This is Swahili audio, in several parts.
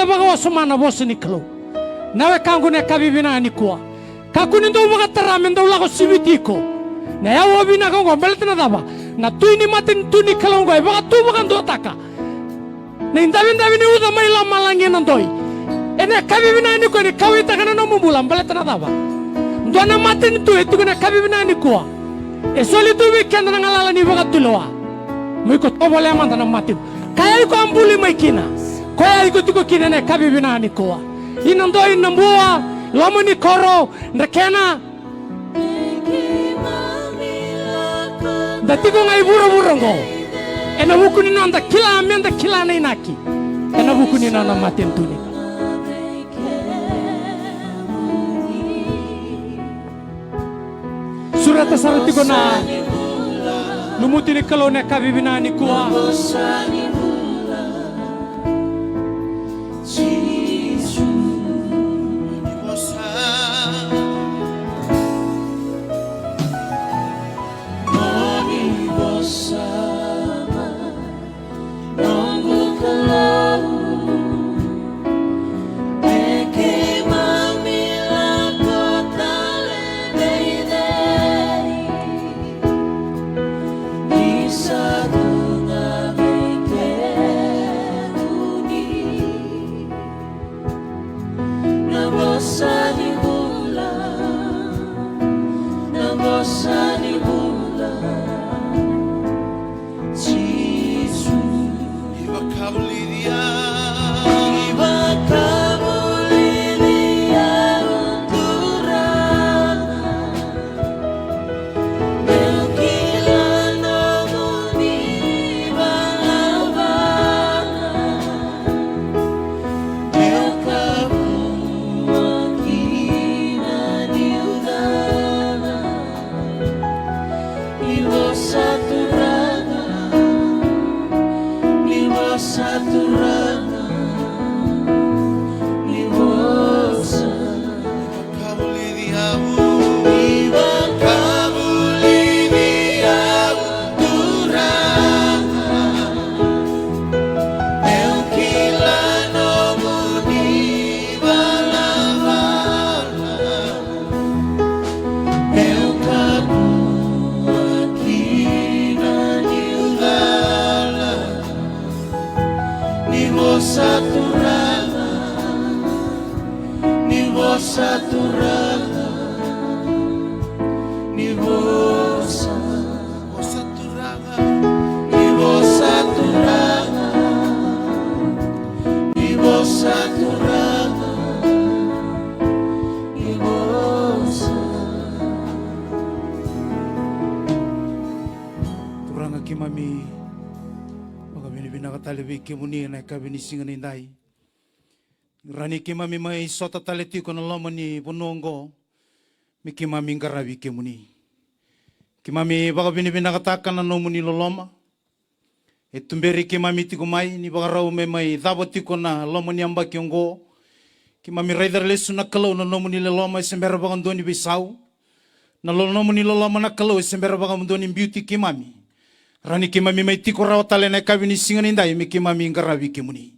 baga wasumana boss ni kalo nawe kangu ne kabibina ni kwa kakuni ndo baga tarame ndo lago sibitiko na ya wabina kango beletna daba na tuini matin tuni kalo ngo baga tu baga ndo taka na indabi ni uda mai la malangi ndoi ene kabibina ni ko ni kawita kana no mumula beletna daba ndo na matin tu etu ne kabibina ni kwa esoli tu weekend na ngalala ni baga tuloa muiko tobole amanda na matin kaya iko ambuli maikina kaya iko tuko kinene kabibina ni kwa inando inambua lomo ni koro ndekena datiko ngai buru ngo ena buku ni nanda kila amenda kila na inaki ena buku ni nana matin tuni surata saratiko na numuti ni kalone kabibina ni kwa Kimuni na kabini singan indai rani kimami mai sota taleti kono lomani bonongo mikimami ngarabi kimuni kimami baga bini binakataka na nomuni loloma etumberi kimami tikumai ni baga rau me mai daboti kona lomani amba kiongo kimami raider lesu na kalau na nomuni loloma sembera baga ndoni bisau na nomuni loloma na kalau sembera baga ndoni beauty kimami rani kimami mai tiko rawa tale na kabini singan indai mi kimami ngarabi kimuni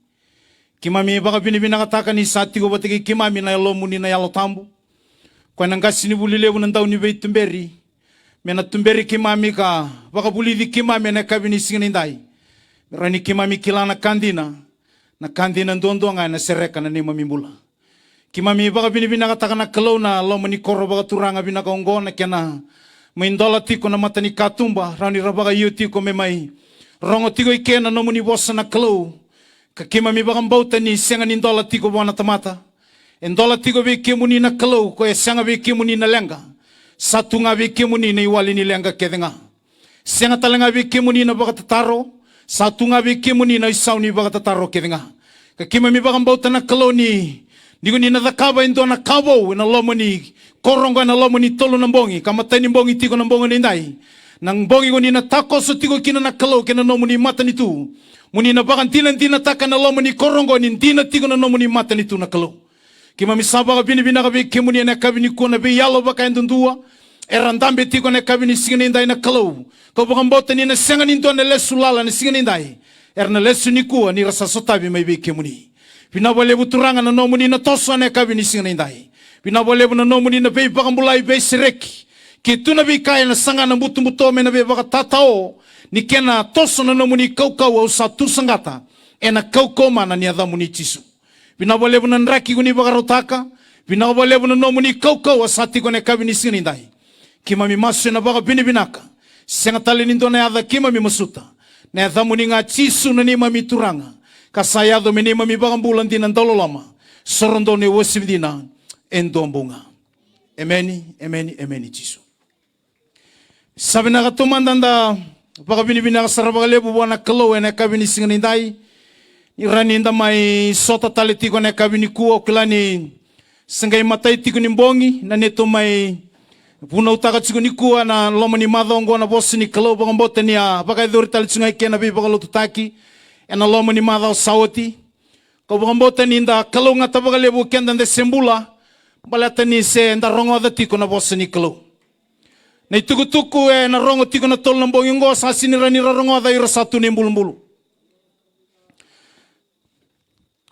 kimami baga bini binakataka ni sati go batiki kimami na lomuni na yalo tambu kwa nangasi ni bulile bunandau ni bei tumberi mena tumberi kimami ka baga bulidi kimami na kabini singan indai rani kimami kilana kandina na kandina ndondonga na sereka na ni mamimula kimami baga bini binakataka na kalau na lomuni koro baga turanga binakaongo na kena maindola tiko na matani katumba rani rabaga yu tiko me mai rongo tiko ikena no muni bosa na klau ka kimami baga mbauta ni senga ni ndola tiko wana tamata endola tiko be kimuni na klau ko e senga be kimuni na lenga satunga be kimuni na iwali ni lenga kedenga senga talenga be kimuni na baga tataro satunga be kimuni na isauni baga tataro kedenga ka kimami baga mbauta na klau ni Nigo ni nadakaba indo na kabo na lomoni koronga na lomoni tolo na bongi kamatani bongi tiko na bongi nindai nang bongi ko ni na tako so tiko kina na kalo kina no muni mata ni tu muni na bakan tina taka na lomoni koronga ni tina tiko na no muni mata ni tu na kalo kima misaba ka bini ka be kimuni na kabini ko na be yalo baka ndundua erandambe tiko na kabini singani ndai na kalo ko bakan bota ni na sengani ndo na lesulala na singani ndai erna lesu ni ko ni rasa sotabi mai be kimuni Pinabalebu turanga na nomuni na toso na kabini singa indai. Pinabalebu na nomuni na bei bakambulai bei sereki. Kitu na bikaya na sanga na butu me na bei baka tatao. Ni kena toso na nomuni kaukau au satu sangata. Ena kaukau mana ni adhamuni Jisu. Pinabalebu na nraki guni baka rotaka. Pinabalebu na nomuni kaukau asati kone kabini singa indai. Kima mi masu na baka bini binaka. Senga tali nindo na adha kima mi masuta. Na adhamuni nga Jisu na ni mami turanga. Kasayado minima mi bagambulan din ang dalolama. Sorondo ni wasim dina endombunga. Ameni, ameni, ameni Jisu. Sabi na katumandanda pagabinibina kasarabagalebu buwan na kalo na kabini singaninday. Iraninda may sota talitiko na kabini kuo kilani sangay matay tiko ni bongi na nito may punaw takat sigo ni kuwa na loma ni madongo na boss ni kalo bagambote niya pagkaidori talitsunga kena bibagalututaki. Ena loma ni madao sawati. Kau bakambota ni inda kalau nga tabagalebu kenda nda sembula. Balata ni se nda rongo da tiko na bosa ni kalau. Na itukutuku na rongo tiko na tol nambong yung go sa sinira ni rongo da ira satu ni mbulu-mbulu.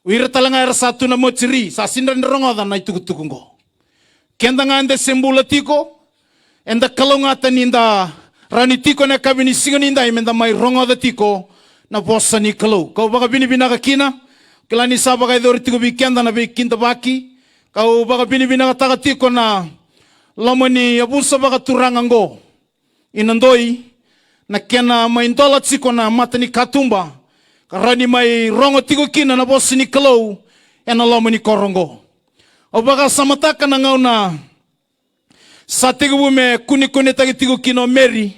Uira talanga ira satu na mochiri. Sa sinira ni rongo da na itukutuku ngo. Kenda nga nda sembula tiko. Enda kalau nga ta ni inda rani tiko na kabini singa ni inda imenda may rongo da tiko. Na bosa ni kalau. Kau baka binibina ka kina. Kila ni sa baka idori tiko bikenda na bikinta baki. Kau baka binibina ka takatiko na lama ni abusa baka turangango. Inandoi. Na kena maindolat siko na mata ni katumba. Karani may rongo tiko kina na bosa ni kalau. Ena lama ni korongo. O baka samataka na ngau na sa tiko bume kuni-kuni tagi tiko kino Mary.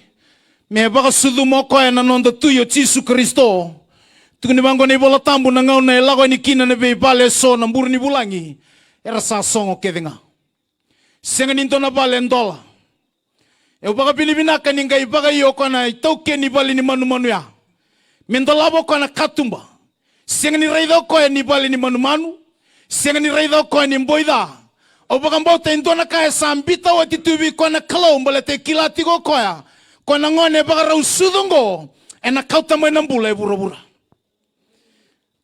Me baka sudu mo ko na nonda tuyo Jisu Kristo. Tukuni bango ni bola tambu na ngau na elago ni kina na be bale so na mburu ni bulangi. Era sa songo kedenga. Senga ninto na bale ndola. E baka bilibina ka ninga ibaka iyo ko na itauke ni bale ni manu-manu ya. Mendolabo ko na katumba. Senga ni raido ko ni bale ni manu-manu. Senga ni raido ko ni mboida. O baka mbota indona kaya sa ambita wa titubi ko na kalau mbale te kilati ko ya. Ko na ngone baka rau sudongo ena kauta mo nambula e bura-bura.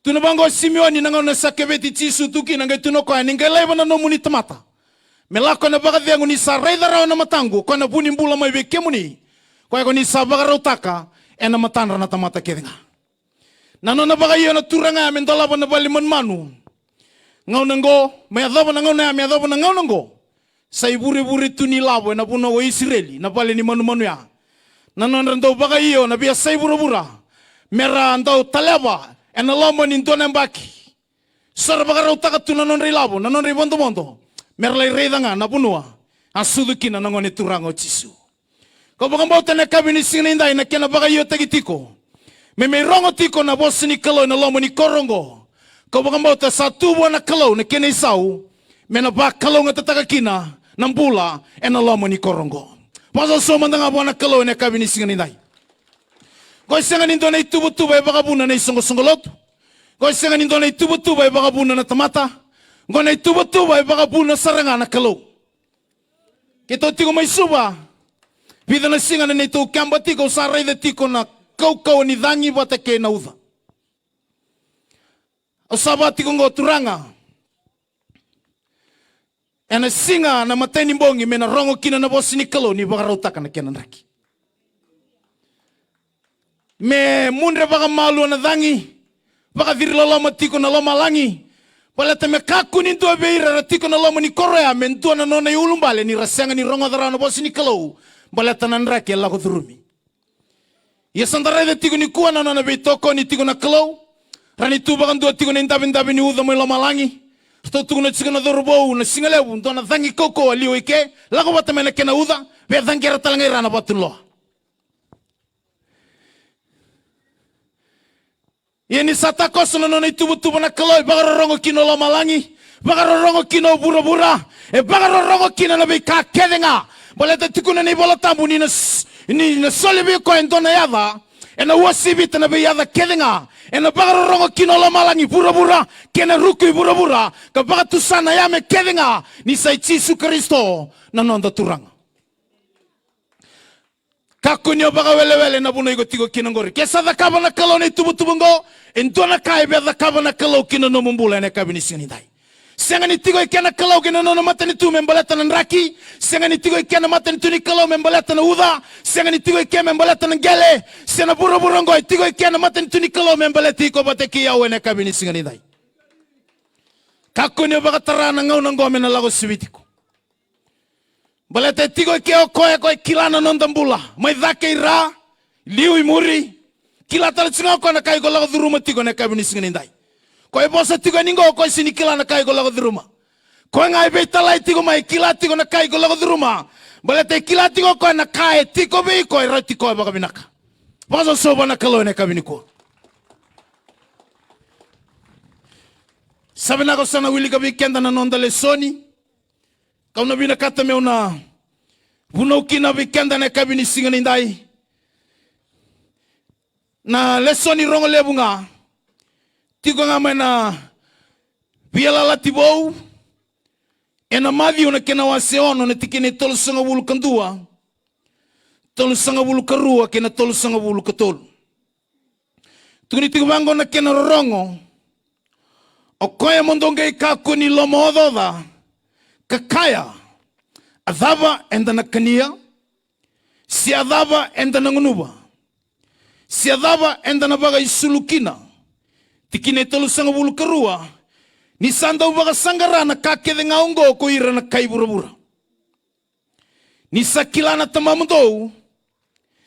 Tuna bango Simeoni na ngone sakebeti Jisu tuki na ngai tuno ko ninga leba na nomuni tamata. Melako na baka diangu ni sa raida rao na matangu ko na buni mbula mai be kemuni. Ko ni sa baka rau taka ena matandra na tamata kedenga. Nano na baka iyo na turanga mendolaba na bali manu. Ngau nango may adobo na ngau na may adobo na ngau nango. Sa iburi-buri tuni labo na puno o Israeli na bali ni manu-manu ya. Nanon rando baka iyo na biya say bura-bura. Mera andao taleba. Ena lama ninto na mbaki. Sara baka raw takatu nanon rilabo. Nanon ribondo-bondo. Mera lay reda nga na punua. Asuduki na nangon iturango Jisu. Kau baka mbauta na kabini singa inday na kena baka iyo tagitiko. May rongo tiko na boss ni kalau na lama ni korongo. Kau baka mbauta sa tubo na kalau na kena isaw. Mena baka kalau nga tatakakina. Nambula ena lama ni korongo. Pasal so mandanga buana kalau na kabini singa ninday. Kau singa nindo na itubu-tubu ay baka buna na isongo-songolot. Kau singa nindo na itubu-tubu ay baka buna na tamata. Kau na itubu-tubu ay baka buna saranga na kalau. Kito tiko may suba. Pida na singa na nito kamba tiko saray da tiko na kau-kau ni dangi bata kay na uda. O saba tiko ngo turanga. Ena singa na matay ni bongi mena rongo kina na bosi ni kalau ni baka rautaka na kena raki. Me mundre baka malu na dangi. Baka diri lama tiko na lama langi. Palata me kaku ni tua beira na tiko na lama ni korea. Mentua na nona iulumbale ni rasenga ni rongo dara na bosi ni kalau. Balata na nraki ala ko thurumi. Ia santara de tiko ni kuwa na nona beitoko ni tiko na kalau. Rani tu baka ndua tiko na indabi-ndabi ni uda mo lama langi. Sto tu na tsika na dorbo na singalebu ndo na dangi koko aliyo ike lako bata mena kena uda be dangi ra talanga irana batulo. Yeni sata koso na itubu-tubu na kaloi bagaro rongo kino lama langi bagaro rongo kino bura-bura e bagaro rongo kino na be ka kedenga baleta tikuna ni bola tambu ni na solibi ko endona yada ena wasibi tana be yada kedenga ena bagaro rongo kino lama langi bura-bura kena ruku bura-bura ka bagatu sana yame kedenga ni sai Jisu Kristo na nonda turanga kakunyo baga wele-wele na buno igo tigo kinangori kesa da kaba na kalone tubu-tubu ngo Entona kai beda kabana kalau kina no mumbula ne kabini singinidai. Sengani tigo ikena kalau kina no matani tu membalata nan raki. Sengani tigo ikena matani tu ni kalau membalata na uda. Sengani tigo ikena membalata nan gele. Sena buru-burungo tigo ikena matani tu ni kalau membalati ko bateki yawe ne kabini singinidai. Kakuni bakatarana ngau nangome na lago sibitiko. Balete tigo ikeo koe kilana nondambula. Mai dhake ira, liu imuri. Kila tala tsinga ko na kai ko lago dhuruma tigo na kabini singinindai. Koe bosa tigo ningo koe sini kila na kai ko lago dhuruma. Koe ngai beitalai tigo mai kila tigo na kai ko lago dhuruma. Balete kila tigo koe na kai tigo bei koe rati koe baka binaka. Bosa soba na kalo na kabini ko. Sabi na ko sana wili kabi kenda na nonda lesoni. Kau na bina kata me una bunoki na bikenda na kabini singinindai. Na lesoni rongo lebunga. Tigo nga na biala latibou. Ena madhi una kena waseono na tikini tolu sanga bulu kandua. Tolu sanga bulu karua kena tolu sanga bulu katolu. Tuguni tigo bango na kena rongo. Okoya mondonge kakuni lomo ododa. Kakaya. Adhaba enda na kania. Si adhaba enda na ngunuba. Si adhaba enda na baga isulukina. Tikine tolu sanga bulu karua. Ni sanda ubaga sangara na kakede ngaungo ko ira na kai burabura. Ni sakilana tamamundou.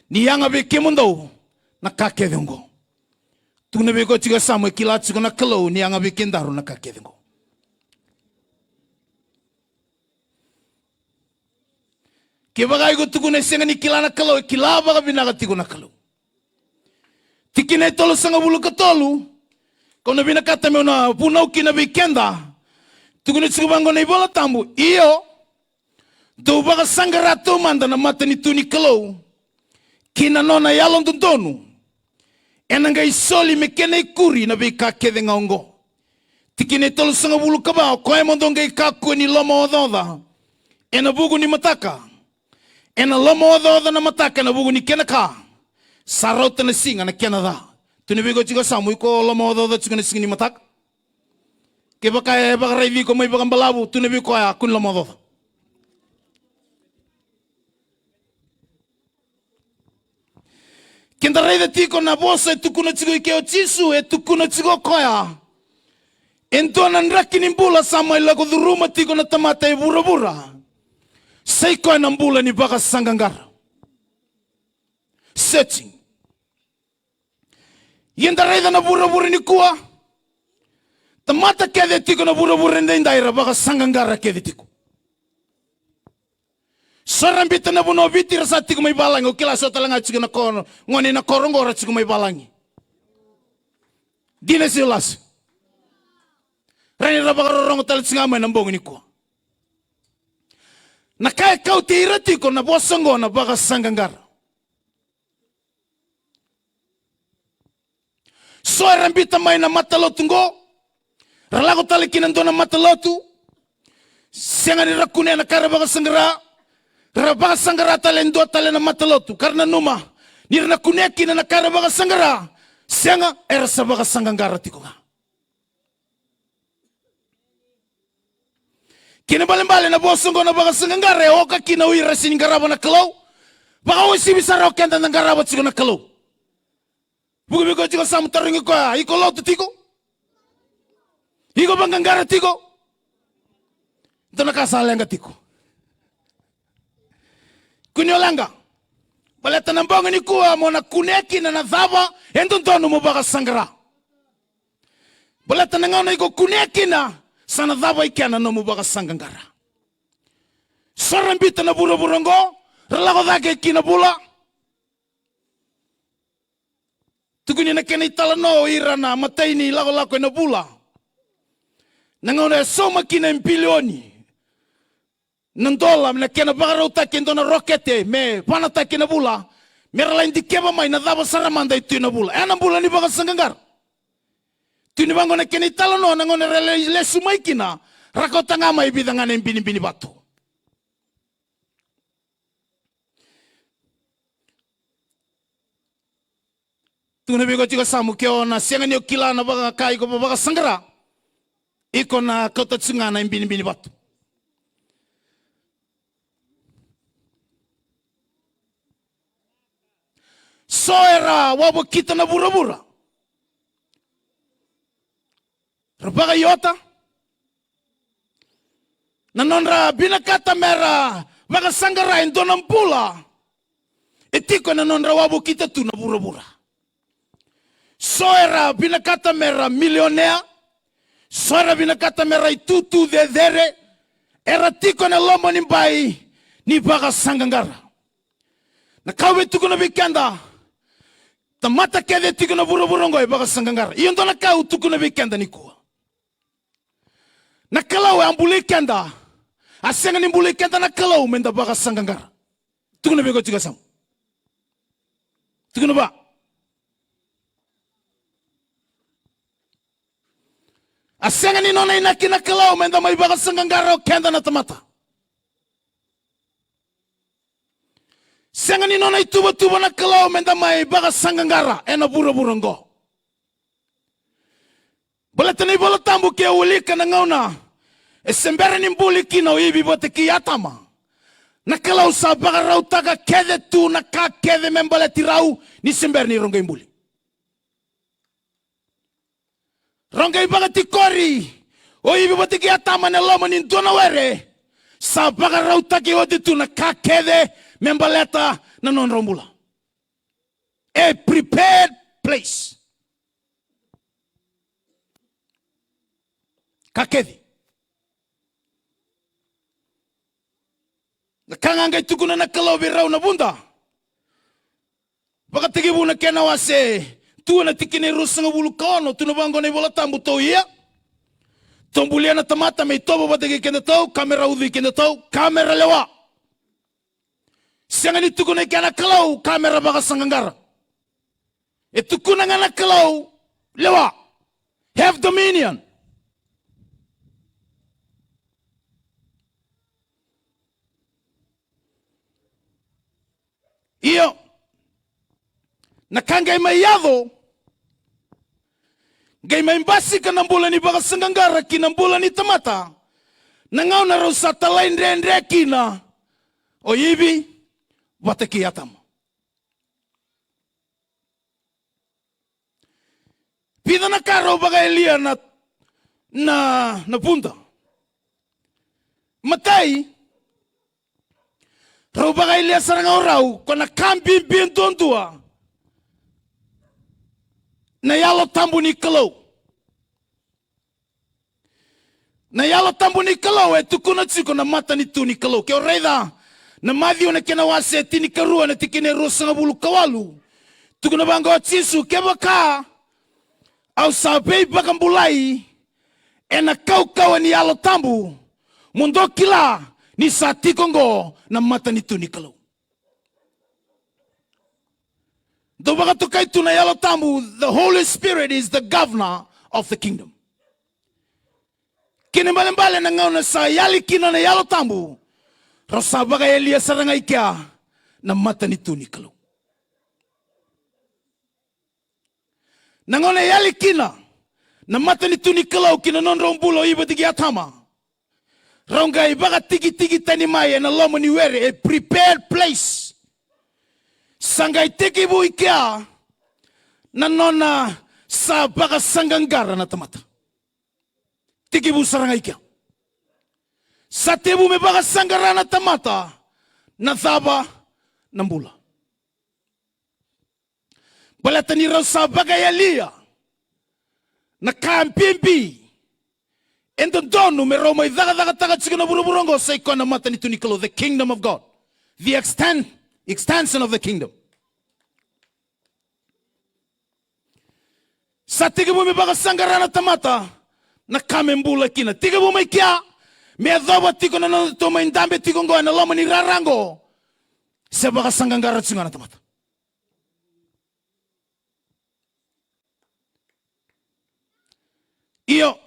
Ni yanga beke mundou na kakede ngo. Tune beko tiga samu kilatsu na kalau ni yanga beke ndaru na kakede ngo. Kebagai go tukune senga ni kilana kalau kilaba ka binaga tiguna kalau. Tikine tolu sanga bulu katolu. Kona bina kata me una punau kina bikenda. Tukune tsubango na ibola tambu. Iyo. Do baga sangara tu manda na mata ni tuni kalau. Kina nona yalon tuntonu. Enanga isoli mekena ikuri na bika kede ngaongo. Tikine tolu sanga bulu kabao. Koe mondonga ikaku ni lomo ododa. Ena bugu ni mataka. Ena lomo ododa na mataka na bugu ni kenaka. Sarauta na singa na kenada. Tuni bigo chiga samu iko lomo ododa chiga na singa ni mataka. Kebaka e baka raivi ko mai baka mbalabu. Tuni bigo ya kun lomo ododa. Kenda raida tiko na bosa e tukuna chigo ikeo chisu e tukuna chigo koya. Ento nanraki ni mbula sama ilago dhuruma tiko na tamata e bura bura. Seiko na mbula ni baka sangangara. Searching. Yenda raida na bura bura ni kuwa. Tamata kede tiko na bura bura ndaira baka sangangara kede tiko. Sorambita na buno biti rasa tiko may balangi. O kila sota lang at sige na kono. Ngoni na korongo rat tiko may balangi. Di na silas. Rani na baka rorongo talit singamay ng bongo ni kuwa. Nakaya kau tira tiko na bosongo na baka sanggangara. Sorambita may na matalotu ngo. Ralago talikinan do na matalotu. Siya ni rakune na kara baka sanggara. Rabaka sanggara talen do talen na matalotu. Karena numa. Nirna kuneki na nakara baka sanggara. Siya nga era sa baka sanggangara tiko nga. Kinabalimbali na bosong ko na baka sanggangara. Oka kinawira siningaraba na kalaw. Baka usi bisara o kenda ng garaba tiko na kalaw. Bugi ko tiko sa mutaringi ko. Iko loto tiko. Iko banggangara tiko. Ito nakasala nga tiko. Kunyolanga. Baleta ng bongo ni kuwa mo na kuneki na nadhaba. Entong tono mo baka sanggara. Baleta ng na iko kuneki na. Sa nadhaba ikiana no mo baka sanggangara. Sorambita na buro-burongo. Ralago dhake kinabula. Tuguni na kenitala no ira na matay ni lago-lago na bula. Nangona soma kina impilioni. Nandola na kena baka rauta kendo na rokete. Me panata kina bula. Mera lain di keba may nadhaba saramanda ito na bula. Anang bula ni baka sanggangara. Tunibango na kenitala no nangona lesumay kina. Rakota nga may bidangan ng binibini bato. tuna bigo tiga samu kyo na siangani okila na baga kai ko baga sangara iko na kota tsunga na imbini bini batu so era wabo kita na bura-bura rabaga yota na nonra binakata mera baga sangara indonam pula etiko na nonra wabo kita tu na bura-bura so era binakata mera milionea so era binakata mera itutu dedere era tiko na lomba nimbai ni baga sangangara na kawe tuko na bikenda tamata kede tiko na bura-bura ngoi baga sangangara iyo ndo na kau tuko na bikenda nikuwa na kalau ambuli kenda asenga ni mbuli kenda na kalau menda baga sangangara tuko na biko tiga sam tuko na ba asenga ni nona inaki na kalau menda mai baga sangangara kenda na tamata senga ni nona ituba na kalau menda mai baga sangangara ena bura-bura ngo bola tani bola tambu ke ulika na ngauna esembere ni mbuli kina ibi bote ki atama na kalau sa baga rau taga kede tu na ka kede membale tirau ni sembere ni rongai mbuli rongai baga tikori o ibi bote ki atama na loma ni ndona were sa baga rau tagi ode tu na ka kede membaleta na non rombula a prepared place kakedi na kanganga tukuna na kalau birau na bunda baka tigibu na kena wase tu na tikine rusanga bulu kono tu na bango na bola tambu to ia tombulia na tamata me tobo bategi kenda to kamera udhi kenda to kamera lewa sangani tukuna kena kalau kamera baka sangangara e tukuna ngana kalau lewa have dominion iyo nakanga imayado gay maimbasi ka nambula ni baka sangangara kinambula ni tamata nangau na rosa talain rendre kina o yibi wataki atam pida na karo baka elia na punta matai rau baga ilia sarang orau kona kambi bintontua na yalo tambu ni kalau na yalo tambu ni kalau e tukuna tsiko na mata ni tu ni kalau ke oreda na madhi na kena wase tini karua na tikine rosa bulu kawalu tukuna bango tsisu ke baka au sabe bakambulai e na kau ni yalo tambu mundo kila ni sati kongo na mata ni tu ni kalau do baka to kai tu na yalo tambu the Holy Spirit is the governor of the kingdom kine mbale na ngauna sa yali kino na yalo tambu rosa baka elia saranga ikia na mata ni tu ni kalau na ngauna yali kina na mata ni tu ni kalau kina non rombulo iba tigi atama Rongai baga tigi tani mai na lomo ni were a prepared place. Sangai tigi bu ikia na nona sa baga sangangara na tamata. Tigi bu saranga ikia. Sa tebu me baga sangara na tamata na thaba na mbula. Balata ni rasa baga yalia na kampimbi. And the donu me roma idaga taga chikana buruburongo say kona mata ni tunikalo the kingdom of God, the extension of the kingdom. Sa tigabu me baga sangarana tamata na kamembula kina tigabu me kia me adoba tiko na no to me ndambe tiko ngo na loma ni rarango se baga sangangara chingana tamata. Iyo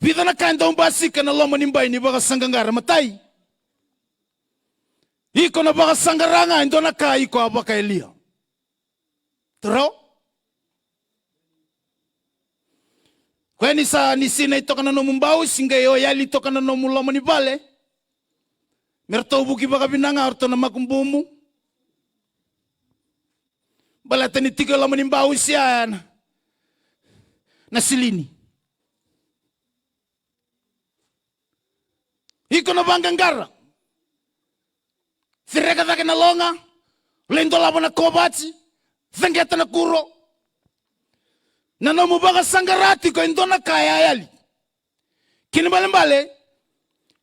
pida na kanda umbasi ka na loma nimbai ni baga sangangara matai. Iko na baga sangaranga ndo na ka iko abaka Elia. Tro? Kweni sa nisina itoka na nomumbao, singa yo yali itoka na nomuloma ni bale. Merto buki baka binanga orto na makumbumu. Balata ni tiga lama ni mbao siya na silini. Iko na banganggara. Fireka take na longa. Lendo labo na kobati. Zengeta na kuro. Na nomu baka sangarati ko indona kaya yali. Kini mbale.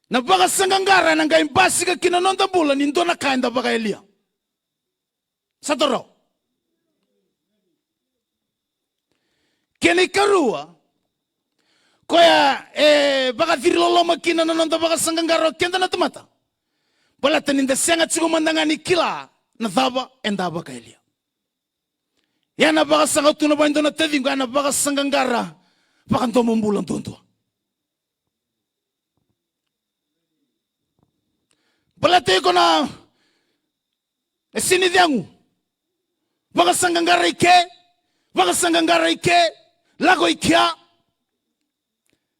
Na baka sangangara na nga imbasi ka kinanonda bula ni indona kaya nda baka elia. Satoro. Kini karua. Koya baka viriloloma kinanonda baka sangangara kenda na tamata. Balata ninda senga tsigumandangani kila na thaba enda baka elia. Yana baka sanga tuna ba indona tedingo yana baka sangangara baka ntomo mbula ntonto. Balata iko na sini diangu. Baka sangangara ike lago ikia.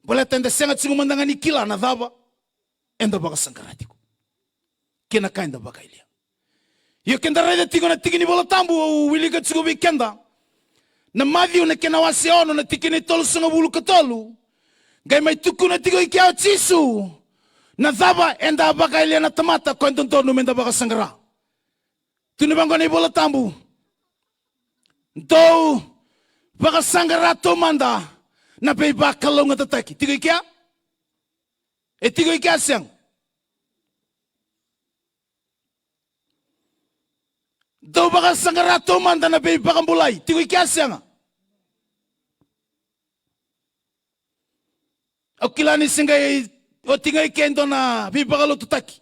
Balata enda senga tsigumandangani kila na thaba enda baka sangangara tiko. Kena kainda baka elia. Yo kenda raida tigo na tigini bola tambu wiliga tsigo bikenda. Na madhiu na kena wasi ono na tikini tolu sunga bulu katolu. Gai mai tuku na tigo ikiao tisu. Na thaba enda baka elia na tamata kwa ntontonu menda baka sangara. Tunibango na bola tambu. Ntou baka sangara to manda na pei baka longa tataki. Tigo ikia? Tigo ikia siang. Do baka sangara to manda na pei baka mbulai. Tigo ikia sianga. Okilani singa o tinga ikendo na pei baka lo tutaki.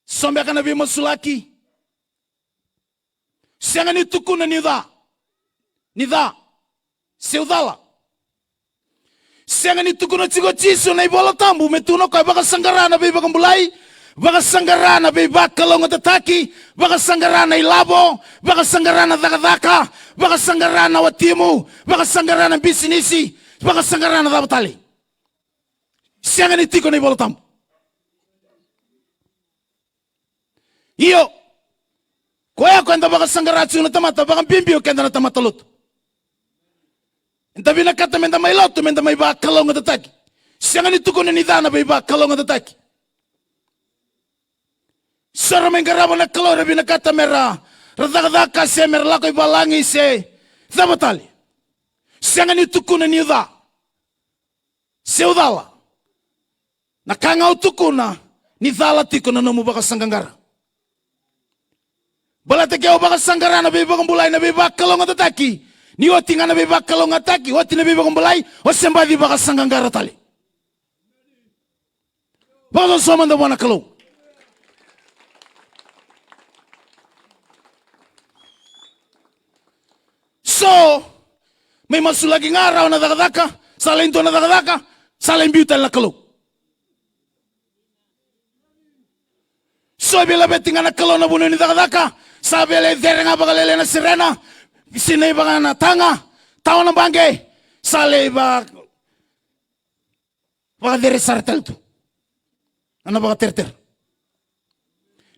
Sombe kana bi masulaki. Sianga ni tukuna nida. Nida. Seudala. Sianga ni tukuna tigo tisu na ibola tambu metuno kwa baka sangara na baka mbulai. Baka sangara na baka longa tataki. Baka sangara na ilabo. Baka sangara na dhaka. Baka sangara na watimu. Baka sangara na bisinisi. Baka sangara na dhabatali. Sianga ni tigo na ibola tambu. Iyo, koya kwenda baka sangarati na tamata, baka bimbio kenda na tamata loto. Inta bina kata menda may loto, menda may baka kalong at ataki. Siya nga nito ko na nidana may baka kalong at ataki. Sara may garabo na kalong na binakata mera, radakadaka siya mera lakoy balangi siya, zabatali. Siya nga nito ko na nida. Siya udala. Nakangaw tuko na, nidala tiko na namu baka sanggangara. Balata kaya baka sangara na bibag mbulay na bibag kalong ataki. Ni oti nga na bibag kalong ataki. Oti na bibag mbulay. O sembadi baka sanggangara tali. Baka soman da wana kalong. So, may masulaging araw na dakadaka. Salain to na dakadaka. Salain biutal na kalong. So, bila beti nga na kalong na buno ni dakadaka. Sabi alay dere nga bagalele na sirena. Sinay ba nga na tanga. Tao ng bangge. Salay ba. Baka dere sartel to. Ano baka terter.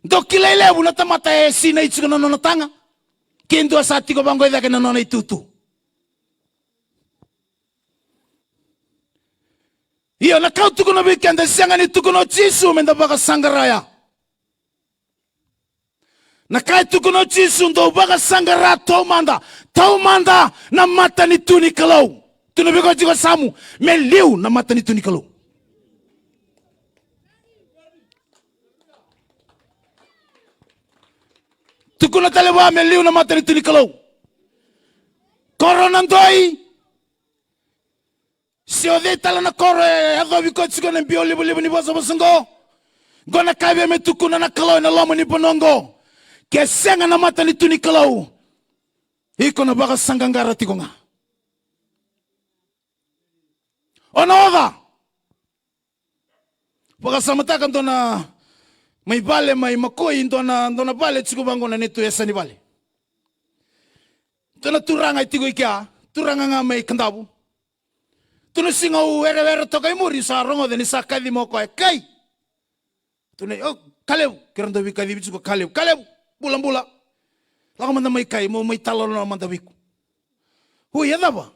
Do kilaylebo na tamata sinay tsugo na na tanga. Kendo asati ko banggo edake na na itutu. Iyo nakautu ko na bikenda siyanga ni tuko no jisu menda baka sangaraya. Na kahit tukuno chisundo baka sangara taumanda na mata ni tuni kalaw. Tunubi ko jiwa samu meliw na mata ni tuni kalaw. Tukuno talewa meliw na mata ni tuni kalaw. Koronandoi. Si ode tala na koro hadho biko tsiko na bio libo ni boso bosungo. Gona kaibe me tukuno na kalaw na lomo ni bonongo. Kesenga na mata ni tuni kalau. Iko na baka sangangara tiko nga. Ono oda. Pakasamatakan to na may bale, may makoy, to na bale, tsiko bango na nito yasa ni bale. To na turanga itigo ikia, turanga nga may kandabo. To na singaw ere to kay muri sa rongo den isa kadi mo ko kay. To na kalew, kirando wi kadi bitsuko kalew, bulan-bula. Laka man na may kay mo may talon na man dawi ko. Huy, yada ba?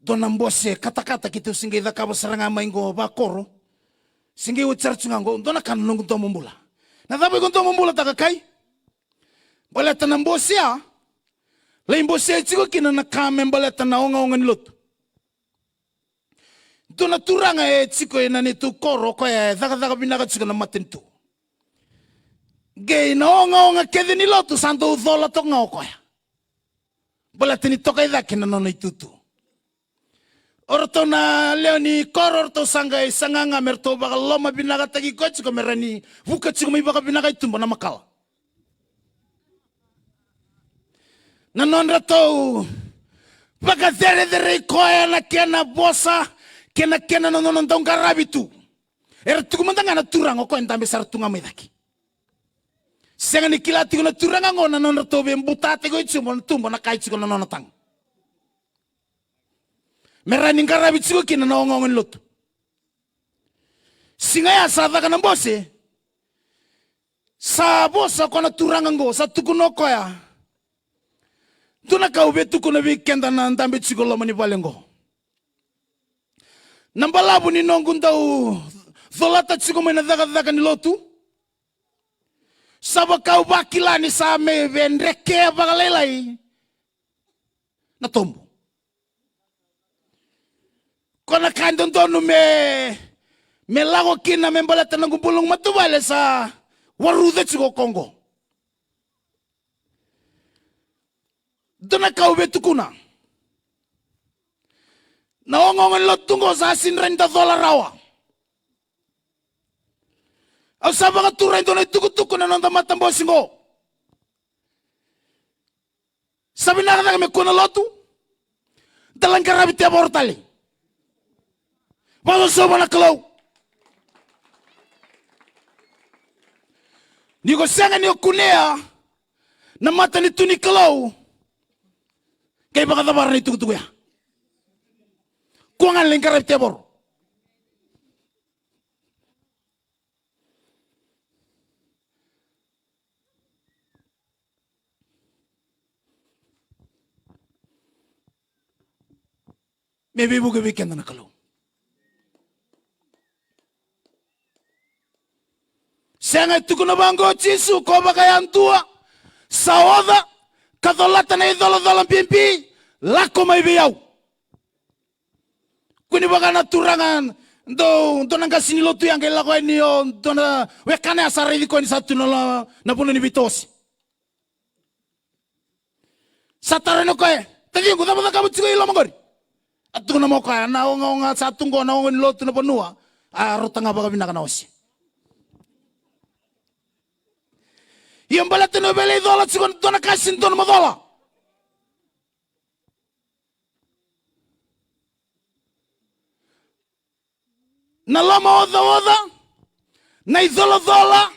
Doon ang bose, kata-kata kito singgay da kaba saranga maingo ba koro. Singgay utsar tsungango, doon na kanunong kunto mumbula. Nadaboy kunto mumbula taga kay. Balatan ng bose Lain bose chiko kina na kamen balatan na onga nilot. Doon na turanga chiko na nito koro kaya daga binaga chiko na matinto. Gay na onga kede niloto santo udhola to nga okoya. Balatan ito kay daki na nono itutu. Orto na leoni kor orto sangay sanganga merto baka loma binaga tagi ko chiko merani vuka chiko may baka binaga itumbo na makala. Nanon rato baka dere koya na kena bosa kena nonon tong karabitu. Ertu kumandanga na turang ko entambe sartunga may daki. Senga ni kilati ko na turang ngo nanon rato bembutate ko itumbo tumbo na kai chiko nonon tang. Meraning karabit sigo kina na ongongon lot. Singaya sa daga ng bose. Sa bosa ko na turangan go sa tukuno ko ya. Doon na kaube tukuno bikenda na antambit sigo lo manibalengo. Nambalabo ni nongun daw zolata sigo may nadaga ni lotu. Saba kauba kilani sa me vendreke bagalelay. Natombo. Kona kandon dono me lago kina me balata ng gumpulong matubale sa warude chigo Kongo. Doon na kaube tukuna. Naongongan lot tungo sa $100 rawa. Ang sabang at turay doon ay tukutuko na nang matambo singo. Sabi na kami kuna lotu. Dalang karabit ya bortali. Bago soba na kalaw. Ni ko sanga ni kunea na mata ni tuni kalaw. Kay baka tabar na itukutuko ya. Kuangan lang karab tebor. Maybe buga weekend na kalaw. Senga tukuna bango chisu ko bakayan tua saoda kadolata na idolo pimpi lako may biyaw. Kuni baka naturangan do nang kasiniloto yang kay lako niyo do na wekane asari di ko ni satu na puno ni bitos. Satarano ko tadi ko dapat kamu chigo ilo mangori. At tukuna mo kaya na nga satu ko na ni loto na panua arota nga baka binakanaosi. Yung balat na beli dola sigon to na kasin to na madola. Na lama oda na idola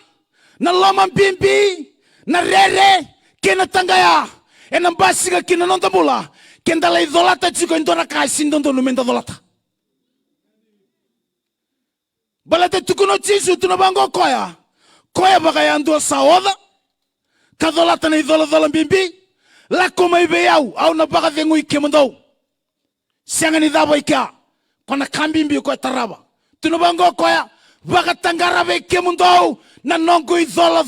na lama pimpi na rere kena tangaya enang basiga kena nonta bula kenda la idola ta sigon to na kasin to no menta dolata. Balat tukuno chisu to na bango koya baka yandu sa oda. Kadolata na idolo bimbi lako may beyaw au na baka dengu ikemendo sianga ni dabo ika kona kambimbi ko taraba tunubango ko ya baka tangara be ikemendo na nongo idolo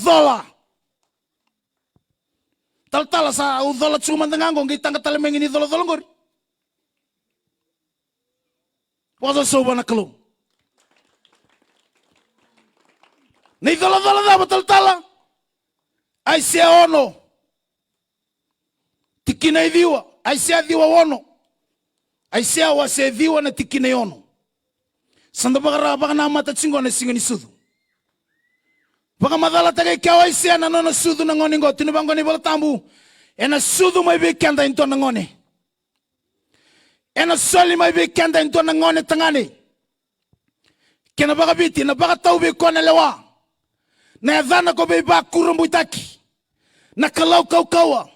tal sa udolo chuma ndangango ngitanga talemengi ni idolo ngori wazo soba na kalo na idolo dabo tal ai se ono tikina idiwa ai se adiwa ono ai se wa se diwa na tikina ono sanda baka na mata chingo na singo ni sudu baka madala taga ikaw ai se na nono sudu na ngoni ngo tinubango ni balatambu ena sudu mai be kanda into na ngoni ena soli mai be kanda into na ngoni tangani kena baga biti na baga tau be kona lewa na yadhana ko be ba kurumbuitaki na kalau kawa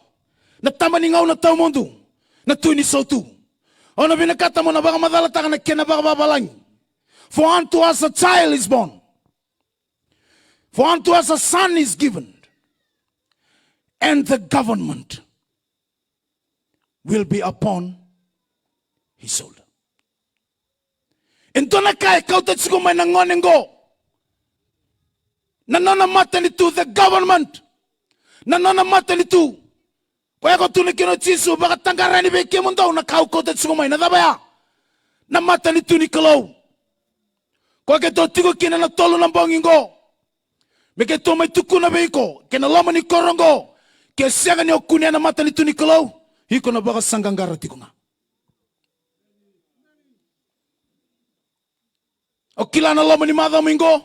na tamani ngau na tau mundu na tuini sautu ona bina kata mo na baga madala taka na kena baga babalangi. For unto us a child is born, for unto us a son is given, and the government will be upon his shoulder. Entona kai kauta tsiko mai na ngonengo. Na nona matani tu the government. Na nona matani tu. Kwa ko tu ni kino chisu baka tangarani be kemundo na kau kauta tsiko mai na dabaya. Na matani tu ni kalau. Kwa ke to tigo kina na tolu na bongingo. Me ke to mai tuku na beiko, ke na lama ni korongo. Ke siaga ni okunia na matani tu ni kalau. Hiko na baka sangangara tikunga. O kila na lama ni madha mingo.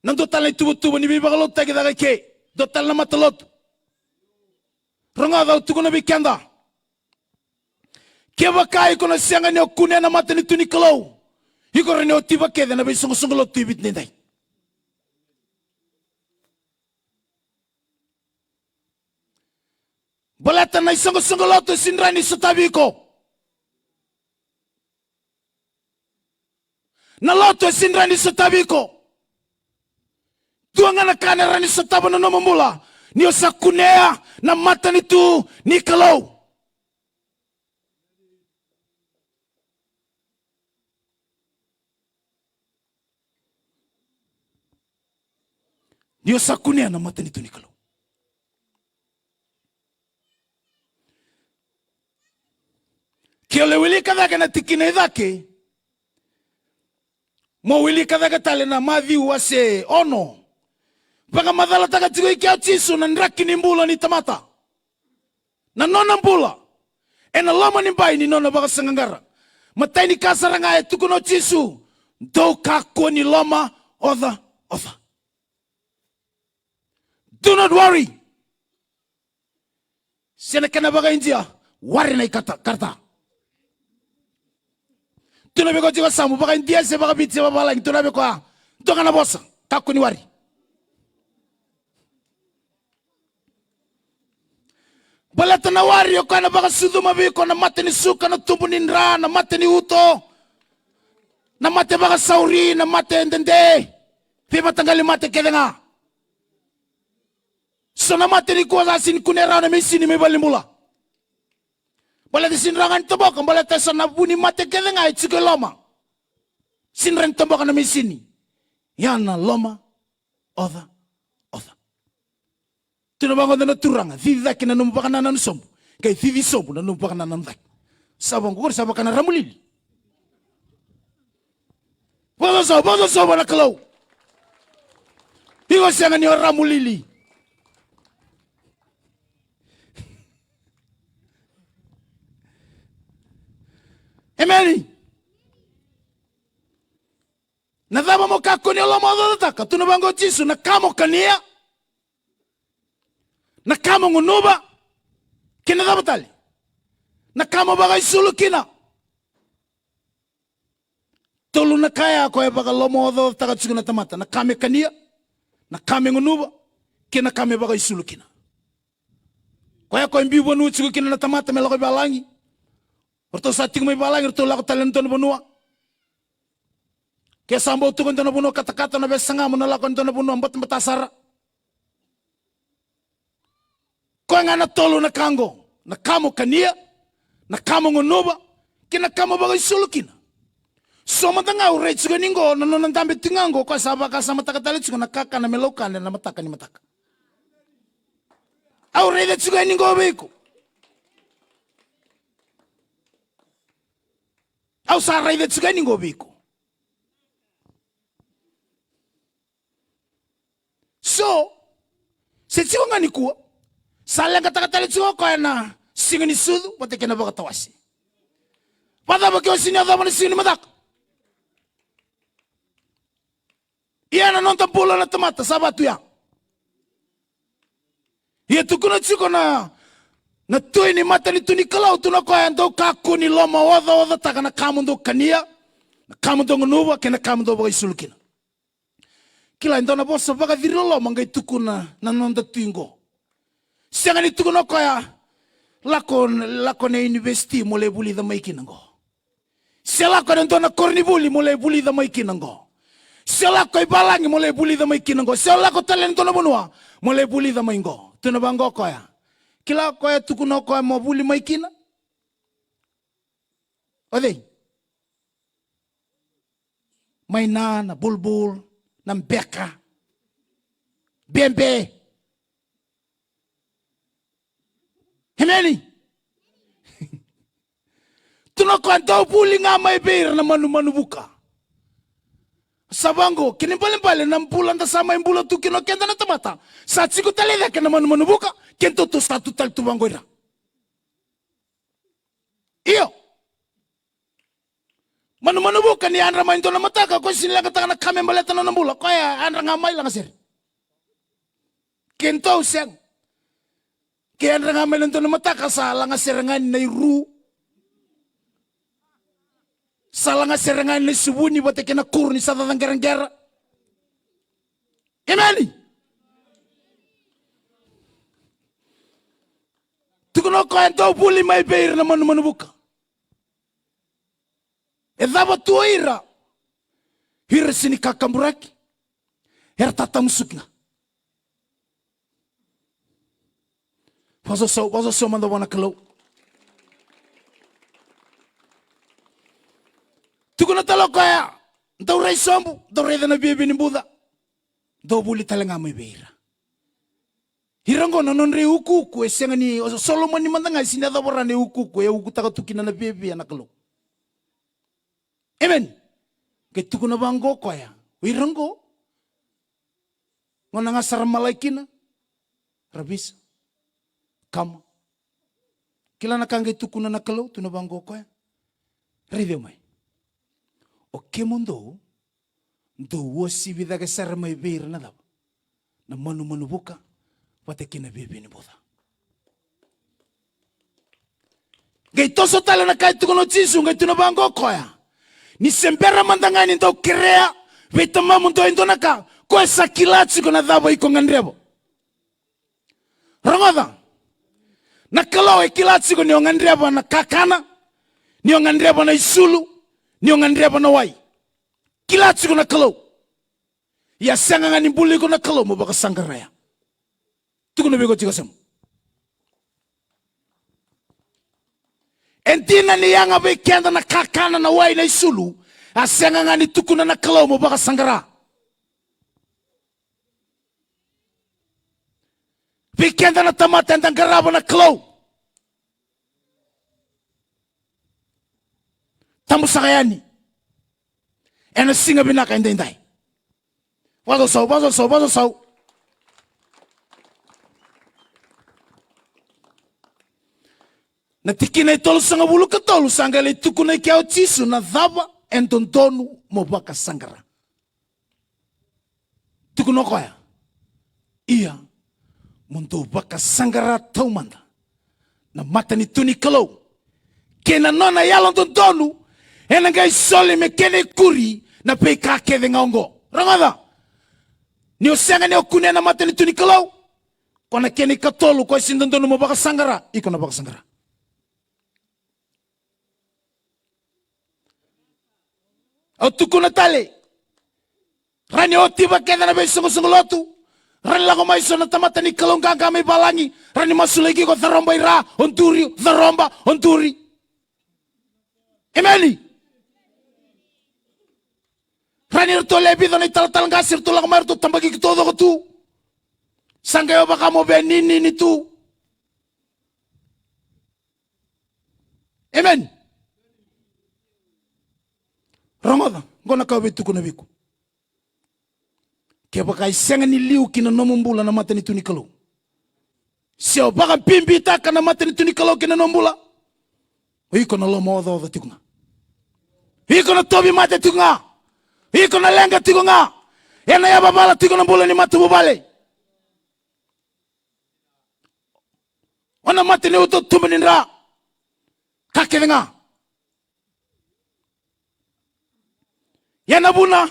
Nang dotal na tubu-tubu ni bibaga lot tagi daga ke. Dotal na matalot. Ronga daw tuku na bikenda. Ke baka hiko na siaga ni okunia na matani tu ni kalau. Hiko rin o tiba ke na bisong-song lot tibit ninday. Balatan na isang loto sinrani sa tabi ko. Na loto sinrani sa tabi ko. Tuwa nga nakanarani sa tabo na namamula. Niyo sa kunea na mata nito ni Kalaw. Niyo sa kunea na mata nito ni Kalaw. Kio wili kadhaga na tikina idhake. Mo wili kadhaga tale na madhi wase ono. Baka madhala taka tigo ikiao chisu na nraki ni mbula ni tamata. Na nona mbula. E na lama ni mbai ni nona baka sangangara. Matai ni kasaranga e tukuno chisu. Do kakua ni lama otha. Do not worry. Sena kana baka india. Worry na karta. Tunabe ko jiwa samu baka india se baka biti baba lang tunabe ko toka na bosa kakuni wari balata na wari ko na baka suduma be ko na mateni suka na tumbuni ndra na mateni uto na mate baka sauri na mate ndende pe batangali mate kedenga so na mateni ko asin kunera na misini me balimbula balata sinrangan tobok balata sana buni mate kedenga itsuke loma sinrang tobok na misini yana loma otha tinabango na turanga thidaki na numpaka na nanusombo kay thithi sombo na numpaka na nandak sabang ko sabaka na ramulili bozo sobo na Kalaw higo siya nga niyo ramulili Emeni. Nadhaba mo kako ni olama odotaka. Tunabango chisu na kamo kania. Na kamo ngunuba. Kina dhaba tali. Na kamo bagay sulu kina. Tolu na kaya ako e baga lomo odotaka chisu na tamata. Na kame kania. Na kame ngunuba. Kina kame bagay sulu kina. Kaya ko imbiwa nu chisu kina na tamata melako balangi. Orto sa ting may balang orto lako talento na bunua. Kaya sambo tukon to na bunua kata-kata na besanga mo na lakon to na bunua ambat matasara. Ko nga na tolo na kango, na kamo kania, na kamo ngunuba, kina kamo bagay sulukina. So matanga uray tsuga ningo na nonan dambe tingango ko sabaka sa matakatali tsuga nakaka na melokan na mataka ni mataka. Auray da tsuga ningo beko. Au sarai da tsuga ningo biko. So, se tsuga nga nikua, salang katakatali tsuga ko na singa ni sudu, pati kina baka tawasi. Pada ba kyo sinyada mo ni singa ni matak? Iya na nonton pula na tamata, sabatu ya. Iya tukuna tsuga na tuwi ni mata ni tuni Kalaw tuna ko ando kaku ni loma odha taka na kamundo kania na kamundo ngunuba kena kamundo bagay sulukina kila ndona bosa baka dirolo mangai tukuna na nonda tuingo senga ni tukuno koya lako na university mole buli da maikinango sela ko ndona kornibuli mole buli da maikinango sela ko ibalangi mole buli da maikinango sela ko talento na bonwa mole buli da maingo tuna bango koya kila koya tukuno koya mo buli maikina ode maina na bulbul na mbeka bembe hemeni tunakwanta buli nga mai beir na manu buka sabango kini pale na mpula nda sama mbula tu kino kenda na tamata sa tsiku taleda kana manu buka kento to statu tal tu bangoira iyo manu buka ni andra main na mataka ko sinla kata na kame baleta na mbula ko ya andra ngamai lang sir kento seng ke andra ngamai na mataka sa lang serengan na iru salanga serengan ni subuni bote kena kurni sa tatanggerang-gerang imani tukuno ko ento buli mai beir na manu buka edaba tuira hir sini kakamburaki her tatamsukna wazo so manda wana kalau tukuno talo kaya ntau rei sombu ntau rei dana bibi ni buda do buli talanga mai beira hirango na non rei ukuku esenga ni Solomon ni mandanga sini ada borane ukuku e ukuta tukina na bibi ana kalau amen ke tukuno bango kaya hirango ngona ngasar malaikina rabis kama kila nakange tukuna na kalau tuna bango kaya ride mai o que mundo do wosi vida que ser mai beir na daba na manu buka wate kina bebe ni boda gai toso tala na kai tukono jisu ngai tuna bango koya ni sembera mandangani ndo krea vetama mundo ndo naka ko esa kilatsi kona daba iko ngandrebo rangoda na kalau e kilatsi ko ni ngandrebo na kakana ni ngandrebo na isulu ni ngandreba na wai kilatsi ko na kalau ya sanga ngani buli ko na kalau mo baka sangaraya tukuno bego tigasam entina ni yanga be kenda na kakana na wai na isulu asanga ngani tukuna na kalau mo baka sangara be kenda na tamata ndangaraba na kalau tamu sakayani ena singa binaka indai wazo sau na tikina itolo sanga bulu katolu sanga le tukuna kiao tisu na dhaba entontonu mo baka sangara tukuno koya iya mundu baka sangara taumanda na mata ni tuni kalau kena nona yalon tontonu ena gai sole me kene kuri na pe ka keve ngongo rangada ni osanga ni okune na mata ni tuni kalau kona kene katolu ko sindondo mo baka sangara iko na baka sangara otukuna tale rani otiba keda na be sungu lotu rani lago mai sona tamata ni kalau nganga me balangi rani masulegi ko tharomba ira onturi emeli rani to lebi do ni tal ngasir to lago mar to tambagi to do tu sanga yo baka mo be nini tu amen Ramadan ngona ka betu kuna biku ke baka isenga ni liu kina nomumbula na mata ni tuni kalau sio baka pimbita kana mata ni tuni kalau kina nombula iko na lomo do tikunga iko na tobi mata tikunga iko na lenga tikunga ena ya babala tikuna mbula ni mata bubale ona mata ni uto tumeninra kakevenga yana buna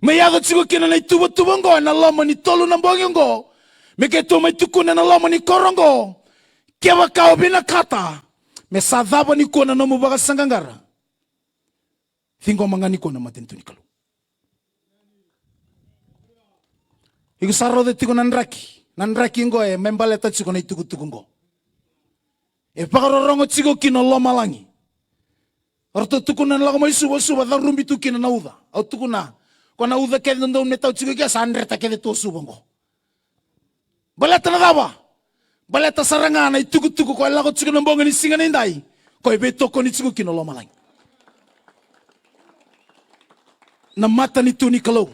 May yaga tigo kina na ituba ngo na lama ni tolu na bongi ngo. Me ke to mai tukuna na lama ni korongo. Kewa kao bina kata. Me sadhaba ni kona na mubaga sangangara. Thingo mangani kona matentu ni kalu. Iku sarro de tigo nanraki. Nanraki ngo membale ta tigo na ituku ngo. Pagaro tigo kina lama langi. Orto tukuna na lago mai suba da rumbi tukina na uda. Au tukuna. Kona uda ke ndo ne tau tigo kia sandreta ke de to suba ngo. Baleta na daba. Baleta saranga na ituku ko lago tigo na bonga ni singa na indai. Ko beto ko ni tigo kina lama langi. Na mata ni tu ni kalau.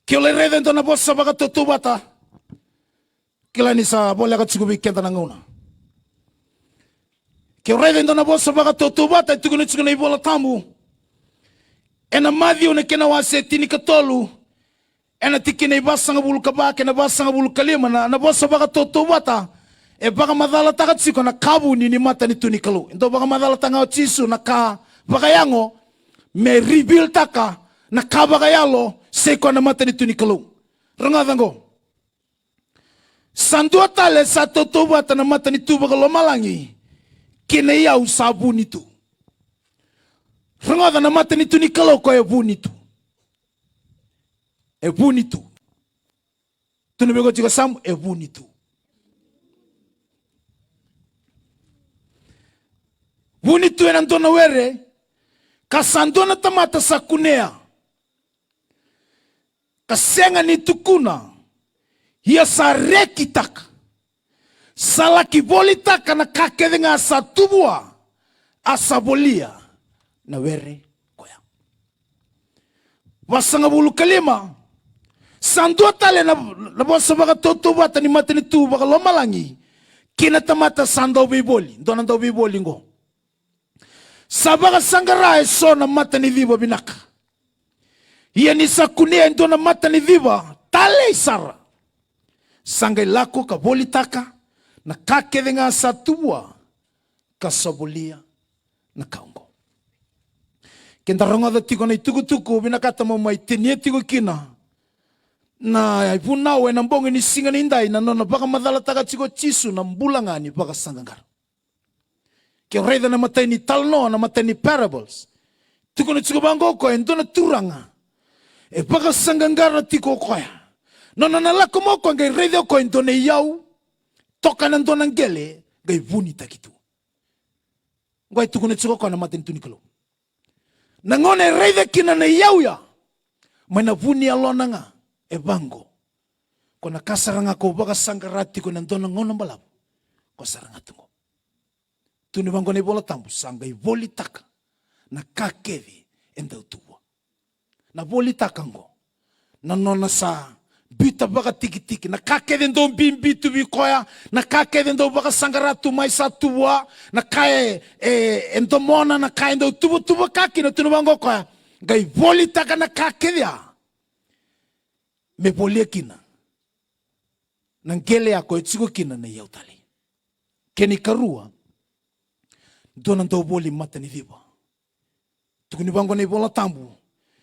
Kio le re dentro na bossa baga tutu bata. Kila ni sa bola ka tigo bikenta na ngona. Kio re dentro na bossa baga tutu bata tigo ni tigo na ibola tamu. Ena madhi ne kena wase tini katolu. Ena tikina ibasa ngabulu kabake na basa ngabulu kalima na bossa baga tutu bata. Baga madala taka tsiko na kabu ni mata ni tu ni kalau. Ento baga madala tanga tisu na ka baga yango me rebuild taka na ka baga yalo seko na mata ni tu ni kalau. Ranga dango. Sandua tale sa toto bata na mata ni tu baga lomalangi. Kene ya usabu ni tu. Ranga na mata ni tu ni kalau ko ebu ni tu. Ebu ni tu. Tu ne bego tiga sam ebu ni tu. Bunitu enantona were kasandona tamata sakunea kasenga ni tukuna hia sareki taka salaki boli taka na kakedenga asatubua asabolia na were koya wasanga bulu kalima sandua tale na bosa baga toto bata ni mata ni tu baga lomalangi kina tamata sando biboli ndona ndo biboli ngo sabaga sangara so na mata ni viva binaka. Ia ni sakunia ndo na mata ni viva tale sara. Sangai lako ka bolitaka na kakedenga satua kasabolia na kaungo. Kenda ronga da tiko na ituku binakata mo mai tenia tiko kina. Na ipuna we na mbongo ni singa ni indai na nona baka madala taka tiko chisu na mbulangani baka sangangara. Ke reda na matai ni talno na matai ni parables. Tuko na tiko bango ko endo na turanga. Baka sangangara tiko ko ya. No na lako mo ko ngai reda ko endo ne yau. Toka na ndo ngele ngai vuni takitu. Ngai tuko na tiko ko na matai tu nikolo. Na ngone reda kina na yau ya. Mana vuni alona nga bango. Ko na kasaranga ko baka sangara tiko na ndo ngono balabu. Ko saranga tungo. Tuni bango ne bola tambu sanga i boli taka na kakevi enda utua na boli taka ngo na nona sa bita baga tiki na kakevi ndo bimbi tu bikoya na kakevi ndo baga sangaratu mai sa tua na kae endo mona na kae ndo tubu kaki na tuni bango koya gai boli taka na kakevi me boli kina na ngele yako etigo kina na yautali keni karua dona ndo boli mata ni viva. Tukuni bango ni bola tambu.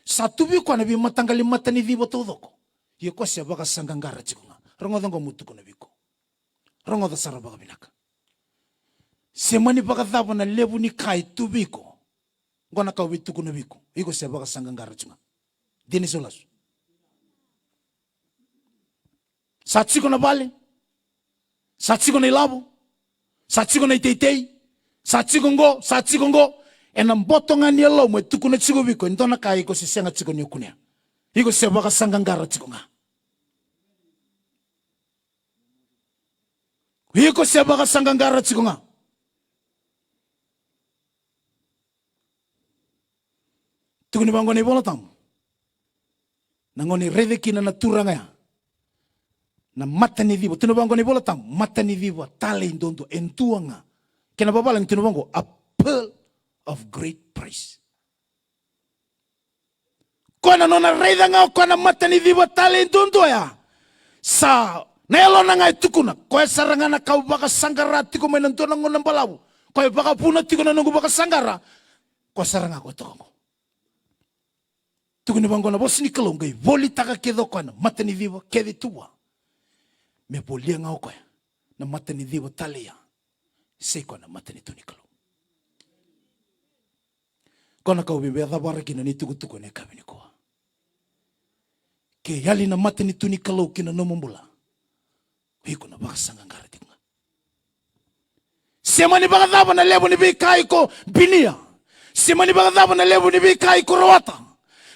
Satu bi kwa na bi matangali mata ni viva todoko. Ye kwa sia baka sangangara chikunga. Rongo dango mutu kuna biko. Rongo da sara baka binaka. Semani baka dhabo na lebu ni kai tubiko. Ngona ka witu kuna biko. Iko sia baka sangangara chikunga. Dini solasu. Satsiko na bale. Satsiko na ilabo. Satsiko na iteitei. Satsiko ngo enamboto ngani elo mwe tukuna tsiko biko ndona kai ko sisenga tsiko nyokunya iko sebaka sangangara tsiko nga iko sebaka sangangara tsiko nga tukuni bango ni bola tam nangoni rede kina na turanga ya na mata ni vivo tunu bango ni bola tam mata ni vivo tale ndondo entuanga kena babalang tunu bango a pearl of great price. Kona nona reida ngau kona mata ni vivo tale ndondo ya sa na elo na ngai tukuna ko saranga na kau baka sangara tiko menantona ngona balabu ko baka puna tiko na nungu baka sangara kwa saranga ko tongo tukuni bango na bosi ni kalonga i voli taka kedo kana matani vivo kedi tua me bolia nga ko na matani vivo talia sei ko na matani tuni kalonga kona ka ubibe da bara kina ni tuku ne kabini ko ke yali na matani tuni kalonga kina no mumbula hiko na bakasanga ngarati nga semani bagadaba na lebo ni bikai ko binia semani bagadaba na lebo ni bikai ko rawata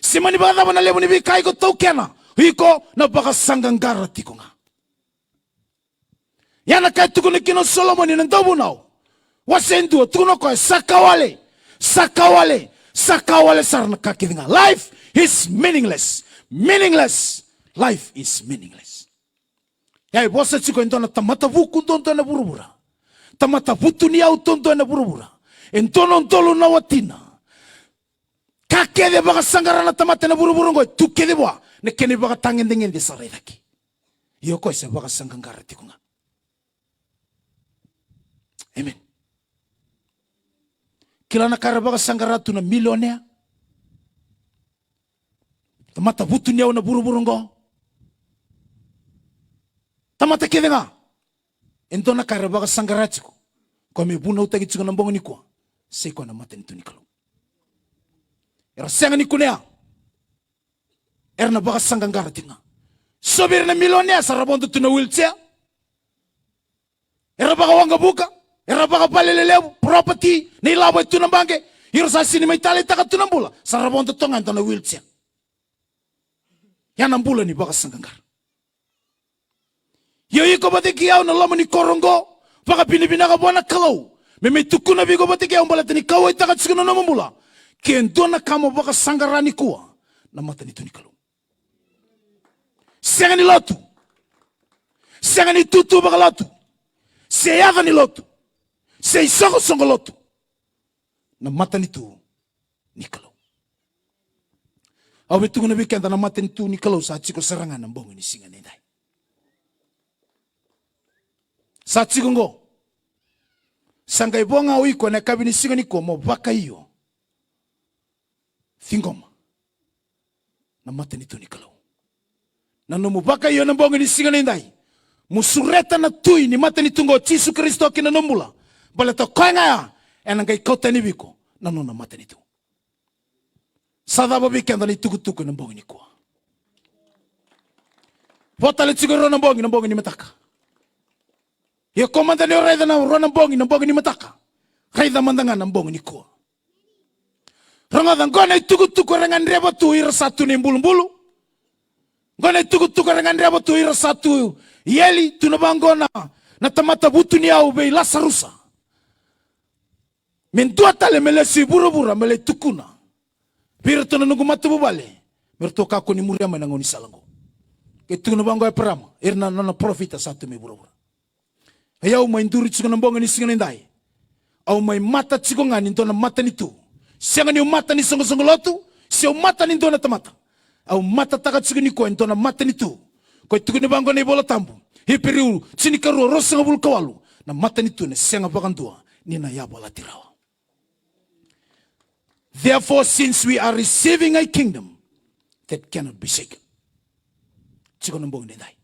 semani bagadaba na lebo ni bikai ko tokena hiko na bakasanga ngarati ko nga yana kai tukuni kino Solomon ni ndobu nao wasendu tukuno ko sakawale sarna kakidinga life is meaningless life is meaningless ya bosa chiko indona tamata vuku tonto na burubura tamata vutu ni au tonto na burubura entono ntolo na watina kakede baga sangara na tamata na burubura ngo tukede bwa ne kene baga tangendenge de saredaki yoko se baga sangangara tikunga amen kila na kara baga sangara tu na milionea tamata vutu ni au na burubura ngo tamata kedenga entona kara baga sangaratiko kwa mebuna utagi tsuga nambongo ni kwa seko na mata ni tunikalo era senga ni kunea era na baga sangangara tinga sobir na milionea sarabondo tuna wheelchair era baga wanga buka era baga palelele property ni labo tuna bange iro sa sini mai tale taka tuna mbula sarabondo tonga entona wheelchair yana mbula ni baga sangangara yo iko batiki au na lama ni korongo paka pinipina ka bwana kalau meme tukuna bigo batiki au mbalata ni kawo itaka tsikuna na mambula kendona kama baka sangarani kuwa na mata ni tuni kalau senga ni lotu senga ni tutu baka lotu se yaga ni lotu se isoko songo lotu na mata ni tu ni kalau au betunguna bikenda na mata ni tu ni kalau sa tsiko serangan na mbongo ni singa ni dai satsigungo sanga ibonga wiko na kabini singa ni komo baka hiyo thingoma na matani tuni kalau na no mubaka hiyo na mbongo ni singa ni ndai musureta na tui ni matani tungo Yesu Kristo kina nombula balata koinga ya enangai kota ni biko na no na matani tu sadaba bikenda ni tukutuku na mbongo ni kwa votale tsigoro na mbongo ni mataka ya komanda ni raida na rona mbongi ni mataka raida mandanga na mbongi ni ko ranga da ngone tuku ranga ndreba tu ira satu ni mbulu ngone tuku ranga ndreba tu ira satu yeli tunabangona na tamata butu ni au be la sarusa mentua tale mele si burubura mele tukuna pirto na nungu matu bale merto ka ko ni muriama na ngoni salango ke tunabango e prama irna na profita satu mi burubura ayau mai nduri tsiko na mbonga ni singa ni ndai au mai mata tsiko ngani ntona mata ni tu senga ni mata ni songo lotu se mata ni ntona tamata au mata taka tsiko ni ko ntona mata ni tu ko tuku ni bango ni bola tambu hipiriu tsini karu rosa ngabul kawalu na mata ni tu ne senga bakantua ni na ya bola tirawa therefore since we are receiving a kingdom that cannot be shaken tsiko na mbonga ni ndai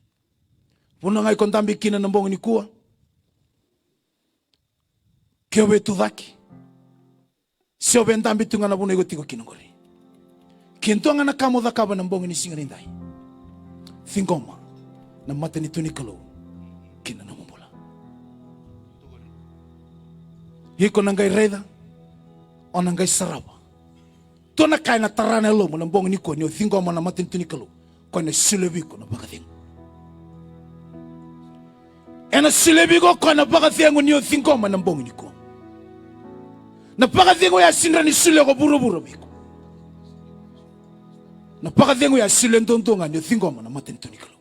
puna ngai kontambi kina na mbonga ni kuwa kyo betu daki sio bentambi tunga na buno igotiko kinongori kintonga na kamo dakaba na mbongo ni singa ndai thingoma na mata ni tuni kalo kina na mumbola hiko nangai reda onangai saraba tona kaina tarana lo na mbongo ni ko ni thingoma na mata ni tuni kalo ko na silebiko na bakading ena silebiko ko na bakading ni thingoma na mbongo ni ko na pakadhengo ya sindra ni sule ko buruburu biko na pakadhengo ya sile ntontonga ni thingoma na matentuni kalo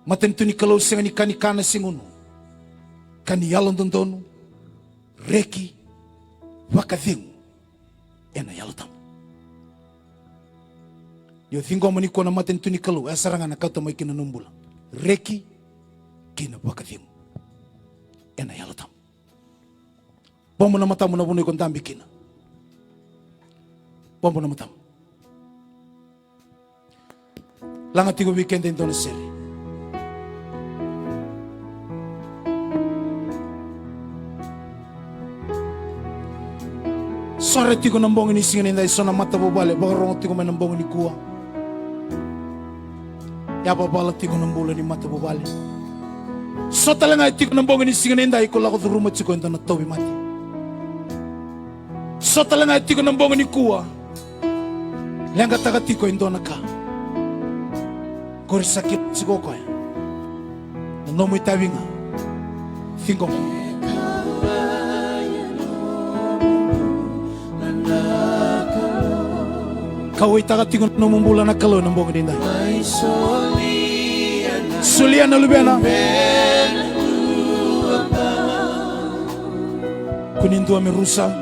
matentuni kalo senga ni kanikana singunu kani yalo ntontonu reki wakadhengo ena yalo tam yo thingoma ni ko na matentuni kalo asaranga na kauta maikina numbula reki kina wakadhengo ena yalo tam Bombo na matamu na bunay kong dambi kina. Bombo na matamu. Langat tigo weekend in doon seri. Sore tigo nambong ini singan inday sona mata bobale bagarong tigo man nambong ini kuwa. Ya babala tigo nambula ni mata bobale. So talaga tigo nambong ini singan inday ko lako rumah tigo indan na tobi mati. So talaga tigo nambong ini kuwa. Lenga taga tigo indon na ka. Kori sakit sigo ko ya. Nomo itabinga. Fingo. Kau itaga tigo nomumbula na kalo nambong ini inday. Sulia na lubena. Kunintua merusa.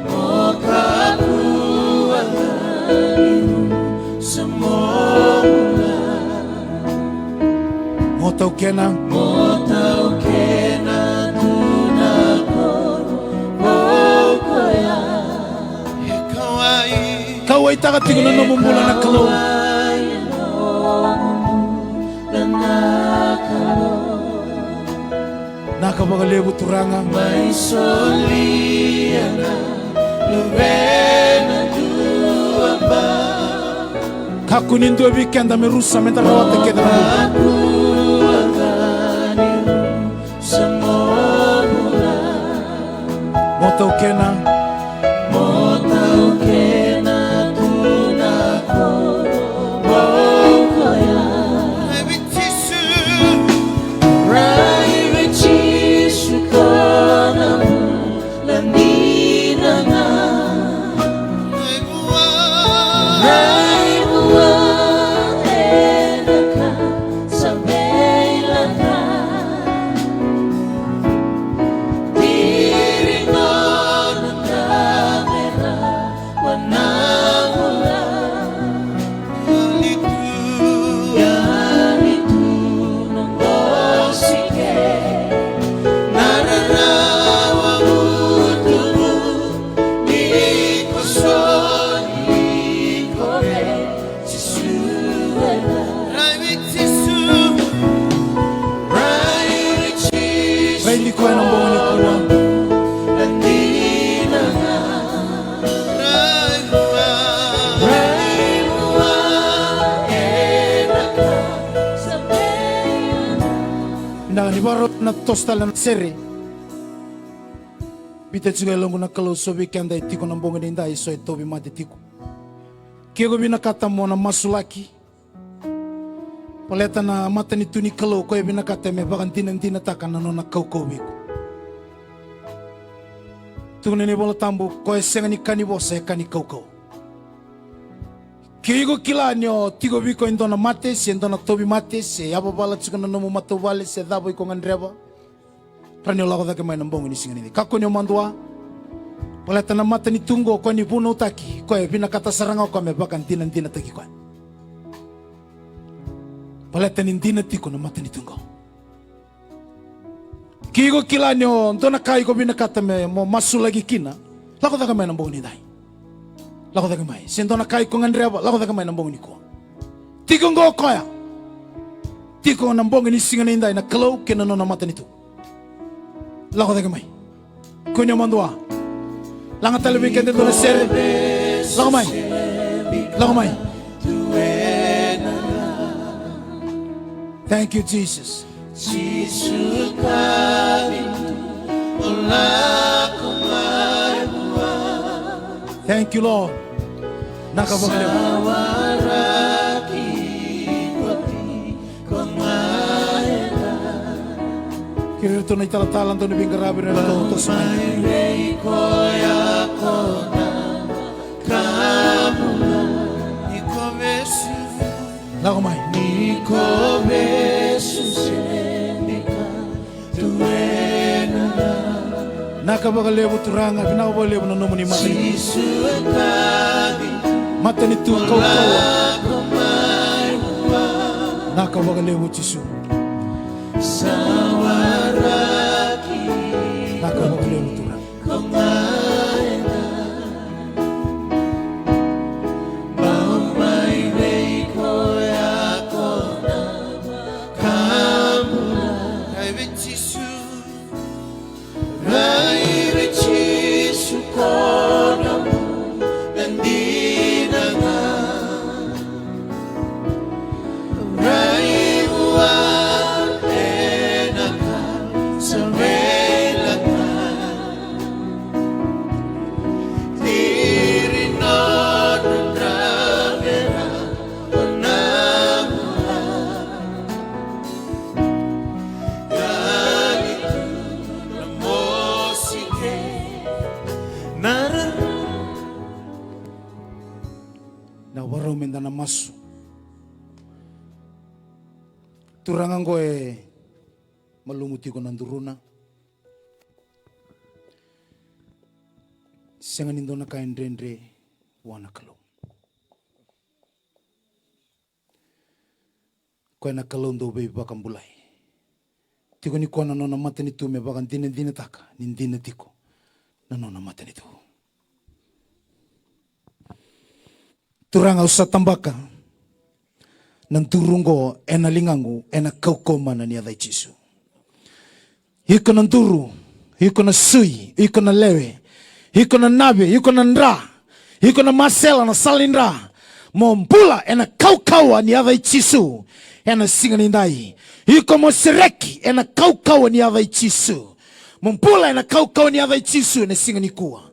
Motau kena kau ay taga tigo na namumula na kalo. Nakabagalebu turanga may soliana lubena duamba kakunindo bikenda merusa mentarawate keda Motau kena na tostalan seri. Bita juga longo na kalau sobi kanda itiko na bonga ninda iso itobi mate tiko. Kiego bina kata mo na masulaki. Paleta na mata ni tuni kalau ko bina kata me bagan tinang tinataka na nona kau biko. Tune ni bola tambu ko senga ni kani bosa kani kau. Kiego kilanyo tigo biko indona mate si indona tobi mate si aba bala tsika na nomo mato vale se dabo iko ngandreba. Ranyo lako dake mai nambong ini singa ni. Kako nyo mandua. Paleta na mata ni tungo ko ni puno taki ko bina kata saranga ko me bakan tinan taki ko. Paleta ni tiko na mata ni tungo. Kiego kilanyo ndona kai ko bina kata me mo masu lagi kina. Lako dake mai nambong ni dai. Lako dake mai. Sendo na kai ko ngandreba lako dake mai nambong ni ko. Tiko ngo koya. Tiko nambong ni singa ni dai na kalau kena nona mata ni tu. Lako dake mai. Kunyo mandua. Langa talabi kende dona ser. Lako mai. Lako mai. Thank you, Jesus. Jesus Thank you, Lord. Kira ito na italatalan ito ni Bingarabi na ito ito sa Lakumay. Nakabagalebu turanga, pinakabagalebu na naman ni mata ni mata ni tukaw kawa. Nakabagalebu Jisu. Nakabagalebu turanga. Turangan ko malumuti ko ng duruna. Senganin doon na kain rendre wana kalo. Ko na kalon do be bakang bulay. Tiko ni ko na nona mata ni tu me bakang dina taka nindina tiko na nona mata ni tu. Turanga usa tambaka nang turungo lingangu kauko mana ni adai chisu. Hiko na turu, hiko na sui, hiko na lewe, hiko na nabe, hiko na ndra, hiko na masela na salindra. Mompula kaukawa ni adai chisu. Singanindai. Hiko mo sereki kaukawa ni adai chisu. Mompula kaukawa ni adai chisu singanikua.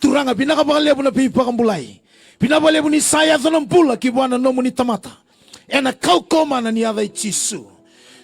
Turanga binakabakalebu na pipakambulai. Binabalebu ni saya dhanampula kibwana nomu ni tamata. Kaukoma na ni adai chisu.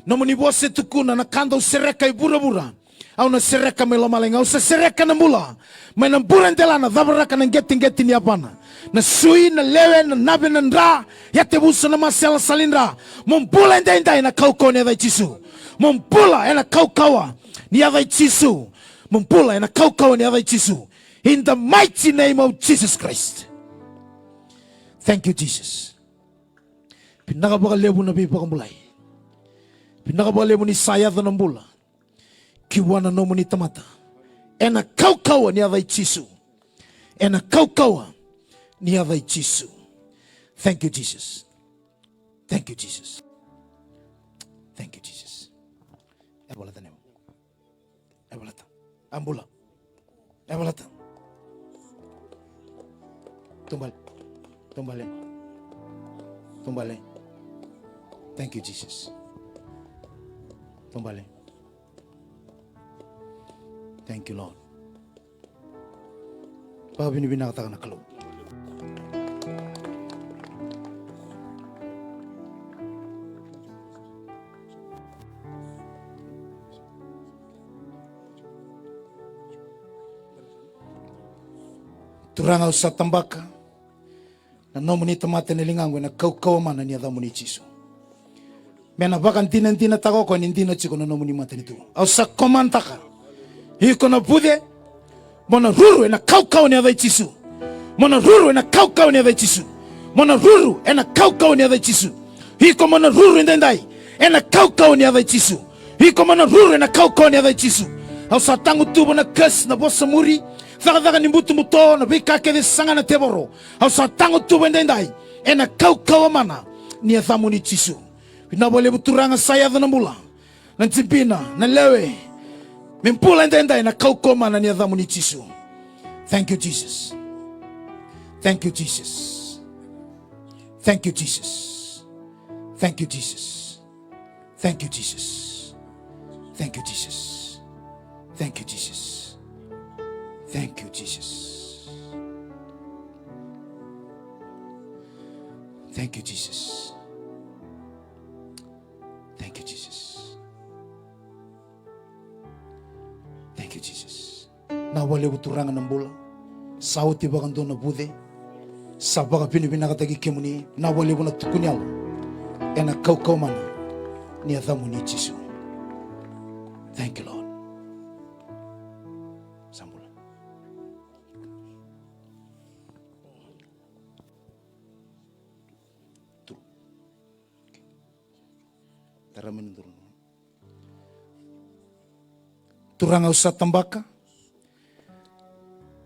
Nomu ni bose tukuna na kando sereka ibura-bura. Au na sereka melomaleng. Au sa sereka na mula. May nambura ndelana dhabaraka na ngeti ni apana. Na sui, na lewe, na nabe, na ndra. Yate buso na masela salindra. Mompula endai na kaukawa ni adai chisu. Mompula kaukawa ni adai chisu. Mompula kaukawa ni adai chisu. In the mighty name of Jesus Christ. Thank you, Jesus. Pinakabakalebu na pipakambulay. Pinakabakalebu ni saya dhanambula. Kiwana nomu ni tamata. Kaukawa ni adai chisu. Kaukawa ni adai chisu. Thank you, Jesus. Thank you, Jesus. Thank you, Jesus. Ebalata nemo. Ebalata. Ambula. Ebalata. Tumbal. Tumbale. Tumbale. Thank you, Jesus. Tumbale. Thank you, Lord. Baka binibinakata ka na kaloob. Turangaw sa tambaka na nomu ni tamate nilingangu na kaukawa mana ni adamu ni chisu. Mena baka ntina tako ko nindina chiko na nomu ni mate ni tu. Au sa komantaka. Hiko na bude mona ruru na kaukawa ni adai chisu. Mona ruru na kaukawa ni adai chisu. Mona ruru na kaukawa ni adai chisu. Hiko mona ruru ndendai na kaukawa ni adai chisu. Hiko mona ruru na kaukawa ni adai chisu. Au sa tangu tubo na kes na bosa muri. Thaka ni mbutu muto na bika kede sanga na teboro. Au sa tangu tubo ndendai na kaukawa mana ni adamu ni chisu. Pinabole buturanga saya dhanambula. Na ntimpina na lewe. Mimpula ndendai na kaukawa mana ni adamu ni chisu. Thank you, Jesus. Thank you, Jesus. Thank you, Jesus. Thank you, Jesus. Thank you, Jesus. Thank you, Jesus. Thank you, Jesus. Thank you, Jesus. Thank you, Jesus. Thank you, Jesus. Thank you, Jesus. Na wale buturangan ng bola. Sauti bakan doon na bude. Sa baka pinipinakatagi kimuni. Na wale bu na tukunyal. E na kaukaw man ni adamu ni chisu. Thank you, Lord. Sambula. Taramin turun. Turangaw sa tambaka.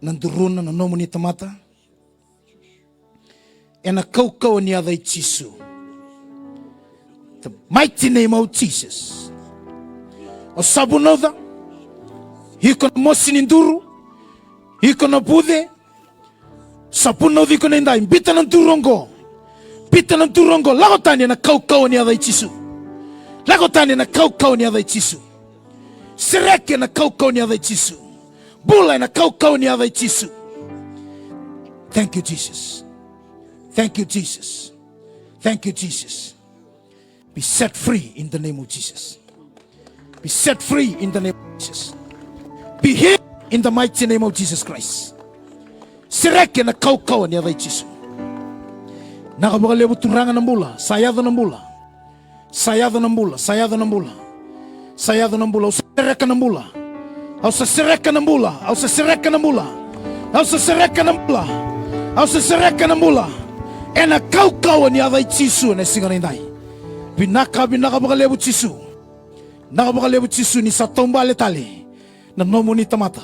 Nanduruna na nomu ni tamata. E na kaukaw ni adai chisu. The mighty name of Jesus. O sabunoda. Hiko na mosi ninduru. Hiko na bude. Sabunoda hiko na indai. Bita ng turongo. Bita ng turongo. Lakotani na kaukaw ni adai chisu. Lakotani na kaukaw ni adai chisu. Sereke na kaukaw ni adai chisu. Bula na kaukaw ni adai chisu. Thank you, Jesus. Thank you, Jesus. Thank you, Jesus. Be set free in the name of Jesus. Be set free in the name of Jesus. Be healed in the mighty name of Jesus Christ. Sereke na kaukaw ni adai chisu. Nakabakalebu turangan ng bula. Sayado ng bula. Sayado ng bula, sayado ng bula. Sayado ng bula, usasireka ng bula. Usasireka ng bula, usasireka ng bula. Usasireka ng bula. Usasireka ng bula. Ena kau ni aday chisu na singarinday. Binaka bakalebu chisu. Nakabakalebu chisu ni sa tombale tali. Na nomo ni tamata.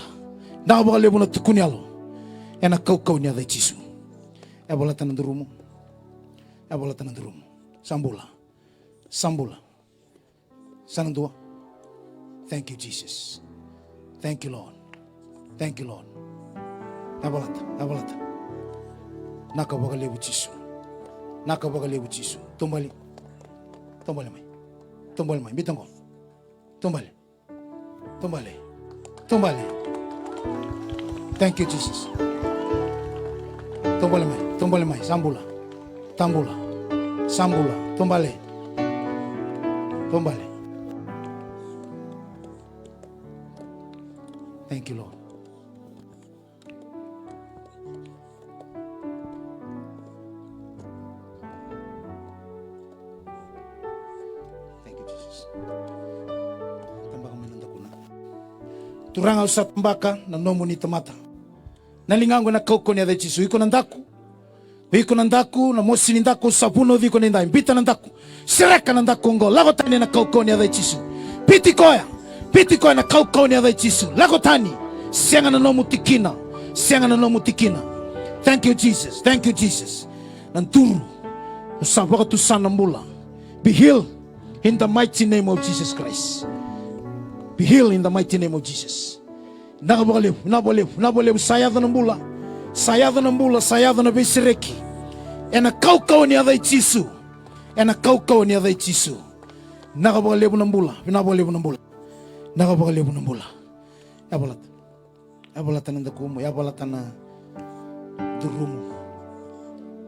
Nakabakalebu na tukunyalo. Ena kau ni aday chisu. Ebolatan ng durumo. Ebolatan ng durumo. Sambula. Sambula. Sanang dua. Thank you, Jesus. Thank you, Lord. Thank you, Lord. Abalata, abalata. Nakabagalebu Jisu. Nakabagalebu Jisu. Tumbali. Tumbali mai. Tumbali mai. Bitangol. Tumbali. Tumbali. Tumbali. Thank you, Jesus. Tumbali mai. Tumbali mai. Sambula. Tambula. Sambula. Tumbali. Tumbali. Thank you, Lord. Thank you, Jesus. Tambaka minanda ko na. Turanga sa tambaka na nomo ni tamata. Nalingango na kauko ni aday Jesus. Iko nandaku. Iko nandaku na mosi nindaku sabuno viko nindai. Bita nandaku. Sireka nandaku ngo. Lago tani na kauko ni aday Jesus. Piti koya. Piti koya na kauko ni aday Jesus. Lago tani. Sianga na nomo tikina. Sianga na nomo tikina. Thank you, Jesus. Thank you, Jesus. Nanturu. Sabaka tu sanambula. Be healed in the mighty name of Jesus Christ. Be healed in the mighty name of Jesus. Nabolev. Sayada ng bula. Sayada ng bula. Sayada na besireki. Ena kaukaw ni aday Jisu. Ena kaukaw ni aday Jisu. Nakabolev ng bula. Nabolev ng bula. Nakabolev ng bula. Yabalat. Yabalatan ng dakumo. Yabalatan na durumo.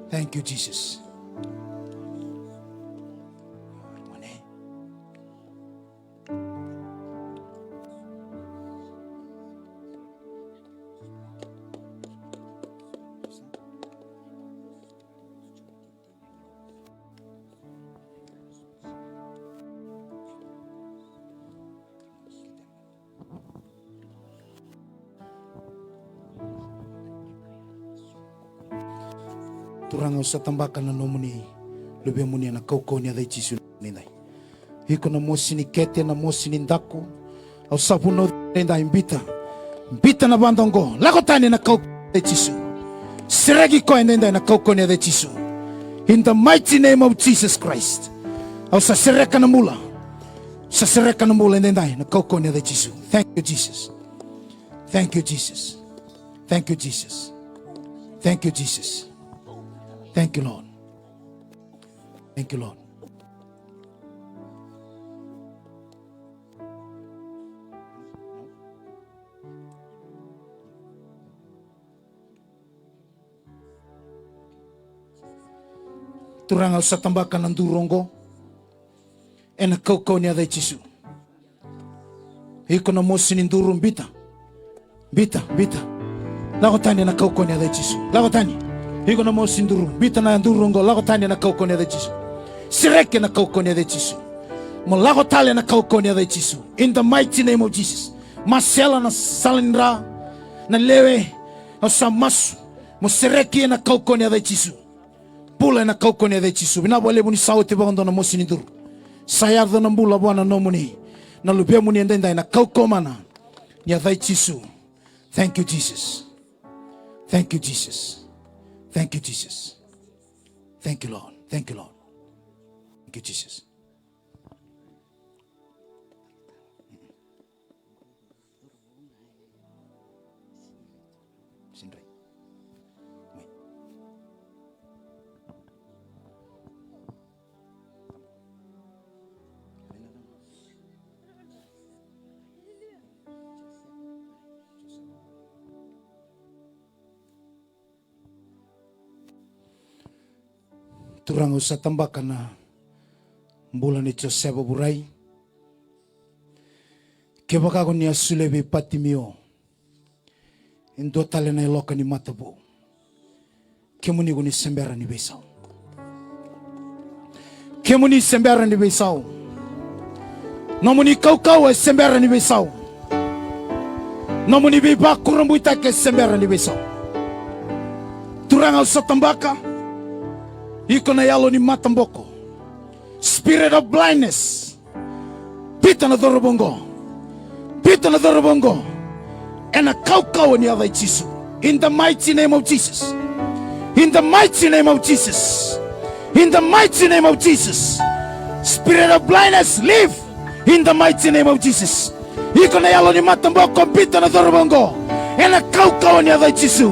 Thank you, Jesus. Turanga sa tambakan na nomo ni lubya mo niya na kaukaw niya day Jisu ninday. Hiko na mosi ni kete na mosi ni ndako. Au sabuno ninday imbita. Imbita na bandong ko. Lakotani na kaukaw day Jisu. Siregi ko ninday na kaukaw niya day Jisu. In the mighty name of Jesus Christ. Au sa sireka na mula. Sa sireka na mula ninday na kaukaw niya day Jisu. Thank you, Jesus. Thank you, Jesus. Thank you, Jesus. Thank you, Jesus. Thank you, Lord. Thank you, Lord. Turangal sa tambakan ng duronggo. E nakaukaw niya day Jisu. Iko na mo sinindurong bita. Bita. Lakotani nakaukaw niya day Jisu. Lakotani. Iko na mo sinduru. Bita na ndurungo. Lakotani na kauko niya day Jisu. Sireke na kauko niya day Jisu. Mo lakotale na kauko niya day Jisu. In the mighty name of Jesus. Masela na salindra. Na lewe. Na samasu. Mo sireke na kauko niya day Jisu. Pula na kauko niya day Jisu. Binabole mo ni sauti bagondo na mo sininduru. Sayardo ng bula buwana no mo ni. Na lubya mo ni endenday na kauko mana. Niya day Jisu. Thank you, Jesus. Thank you, Jesus. Thank you, Jesus. Thank you, Lord. Thank you, Lord. Thank you, Jesus. Turang sa tambakan na bulan ito seba buray. Kebakago niya sulebi patimio. Indo tale na iloka ni matabo. Kemunigo ni sembera ni besaw. Kemuni sembera ni besau. Nomuni kau e sembera ni besau. Nomuni biba kurumbuita ke sembera ni besau. Turanga usatambaka. Iko na yalo ni matamboko. Spirit of blindness. Pita na dorobongo. Pita na dorobongo. And a kau ni avai chisu. In the mighty name of Jesus. In the mighty name of Jesus. In the mighty name of Jesus. Spirit of blindness, leave. In the mighty name of Jesus. Iko na yalo ni matamboko. Pita na dorobongo. And a kau ni avai chisu.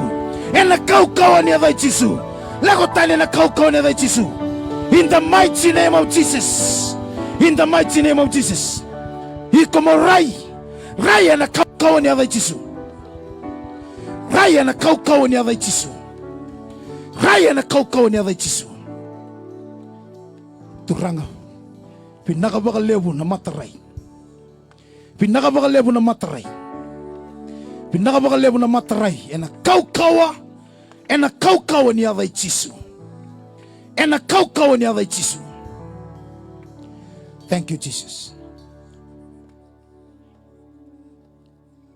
And a kau ni avai chisu. Lagotani na kau ni avai chisu. In the mighty name of Jesus. In the mighty name of Jesus. Iko mo rai. Rai na kau ni avai chisu. Rai na kau ni avai chisu. Rai na kau ni avai chisu. Turanga. Pinakabakalebu na mataray. Pinakabakalebu na mataray. Pinakabakalebu na mataray. Ena kau-kawa. Ena kau-kawa ni avay chisu. Ena kau-kawa ni avay chisu. Thank you, Jesus.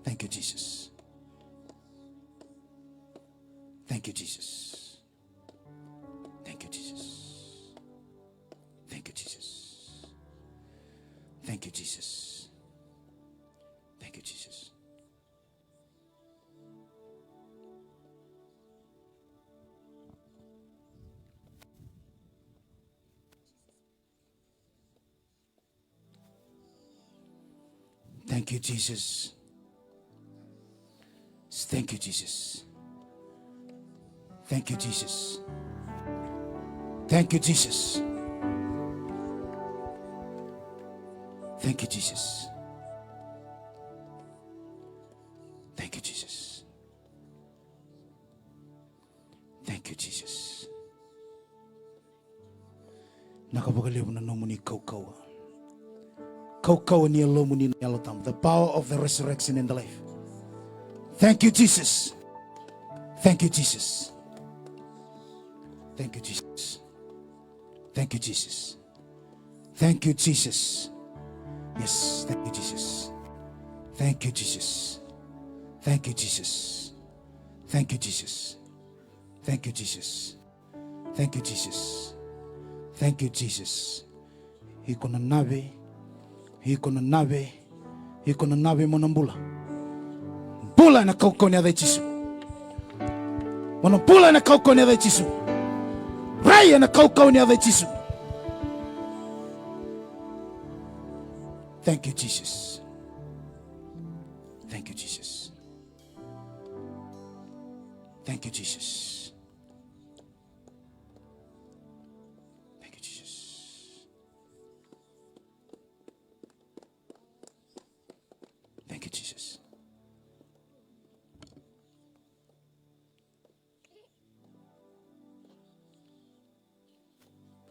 Thank you, Jesus. Thank you, Jesus. Thank you, Jesus. Thank you, Jesus. Thank you, Jesus. Thank you, Jesus. Thank you, Jesus. Thank you, Jesus. Thank you, Jesus. Thank you, Jesus. Thank you, Jesus. Thank you, Jesus. Thank you, Jesus. Nakabagaliw na nomuni kau-kawa. Kau-kawa ni alomuni na yalotam. The power of the resurrection in the life. Thank you, Jesus. Thank you, Jesus. Thank you, Jesus. Thank you, Jesus. Thank you, Jesus. Yes, thank you, Jesus. Thank you, Jesus. Thank you, Jesus. Thank you, Jesus. Thank you, Jesus. Thank you, Jesus. Thank you, Jesus. Iko na nave. Iko na nave. Iko na nave mo ng bula. Bula na kau ni avay chisu. Mo bula na kau ni avay chisu. Raya na kau ni avay chisu. Thank you, Jesus. Thank you, Jesus. Thank you, Jesus. Thank you, Jesus. Thank you, Jesus.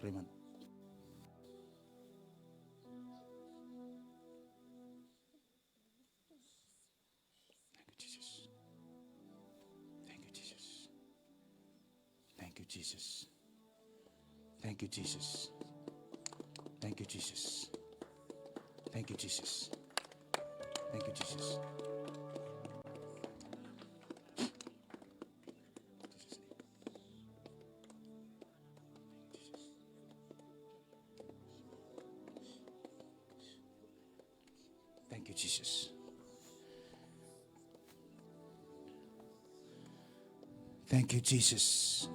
Raymond. Thank you, Jesus. Thank you, Jesus. Thank you, Jesus. Thank you, Jesus. Thank you, Jesus. Thank you, Jesus. Thank you, Jesus.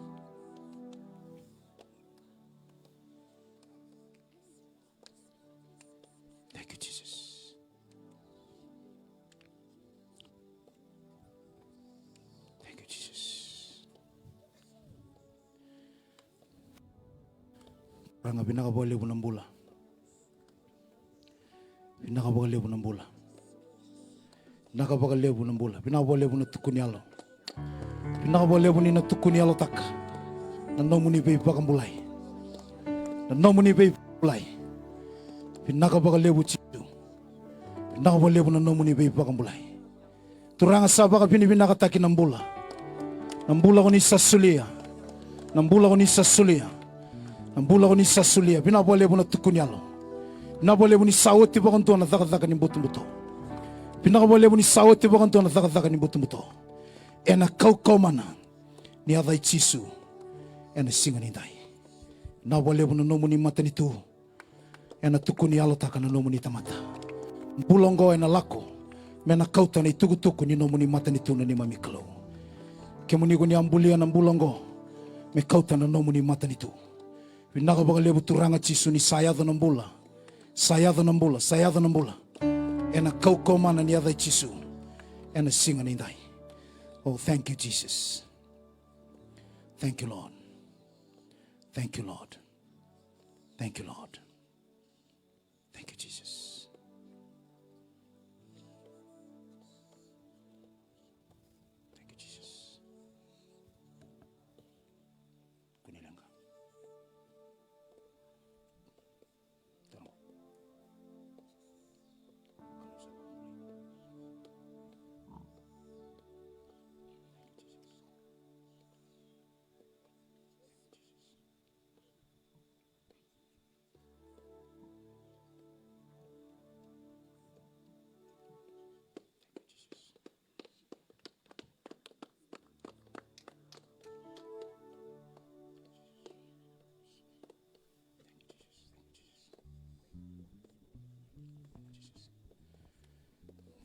Thank you, Jesus. Thank you, Jesus. Parang pinakabali mo ng bula. Pinakabali mo ng bula. Pinakabali mo ng bula. Pinakabali mo ng tukunyalo. Pinakabali mo ni na tukunyalo tak. Nanong mo ni bayi pakambulay. Nanong mo ni bayi pakambulay. Pinakabali mo chido. Pinakabali mo nanong mo ni bayi pakambulay. Turang asaba ka pinakataki ng bula. Ng bula ko ni sasulia. Ng bula ko ni sasulia. Nambula ko ni sasulia. Binabole mo na tukunyalo. Binabole mo ni sawot iba kanto na zaka ni buto-buto. Binabole mo ni sawot iba kanto na zaka ni buto-buto. Ena kau mana ni adai chisu. Ena singa ni dai. Nabole mo na nomo ni mata ni tu. Ena tukunyalo taka na nomo ni tamata. Bulongo ena lako. Mena kauta na itugu-tuku ni nomo ni mata ni tu na ni mamikalo. Kemunigo ni ambulia na bulongo. Me kauta na nomo ni mata ni tu. Vinaka baka lebu turanga chisu ni sayado ng bula. Sayado ng bula. Sayado ng bula. Ena kau mana ni adai chisu. Ena singa ni dai. Oh, thank you, Jesus. Thank you, Lord. Thank you, Lord. Thank you, Lord. Thank you, Jesus. Thank you, Jesus. Kunilang ka. Tama.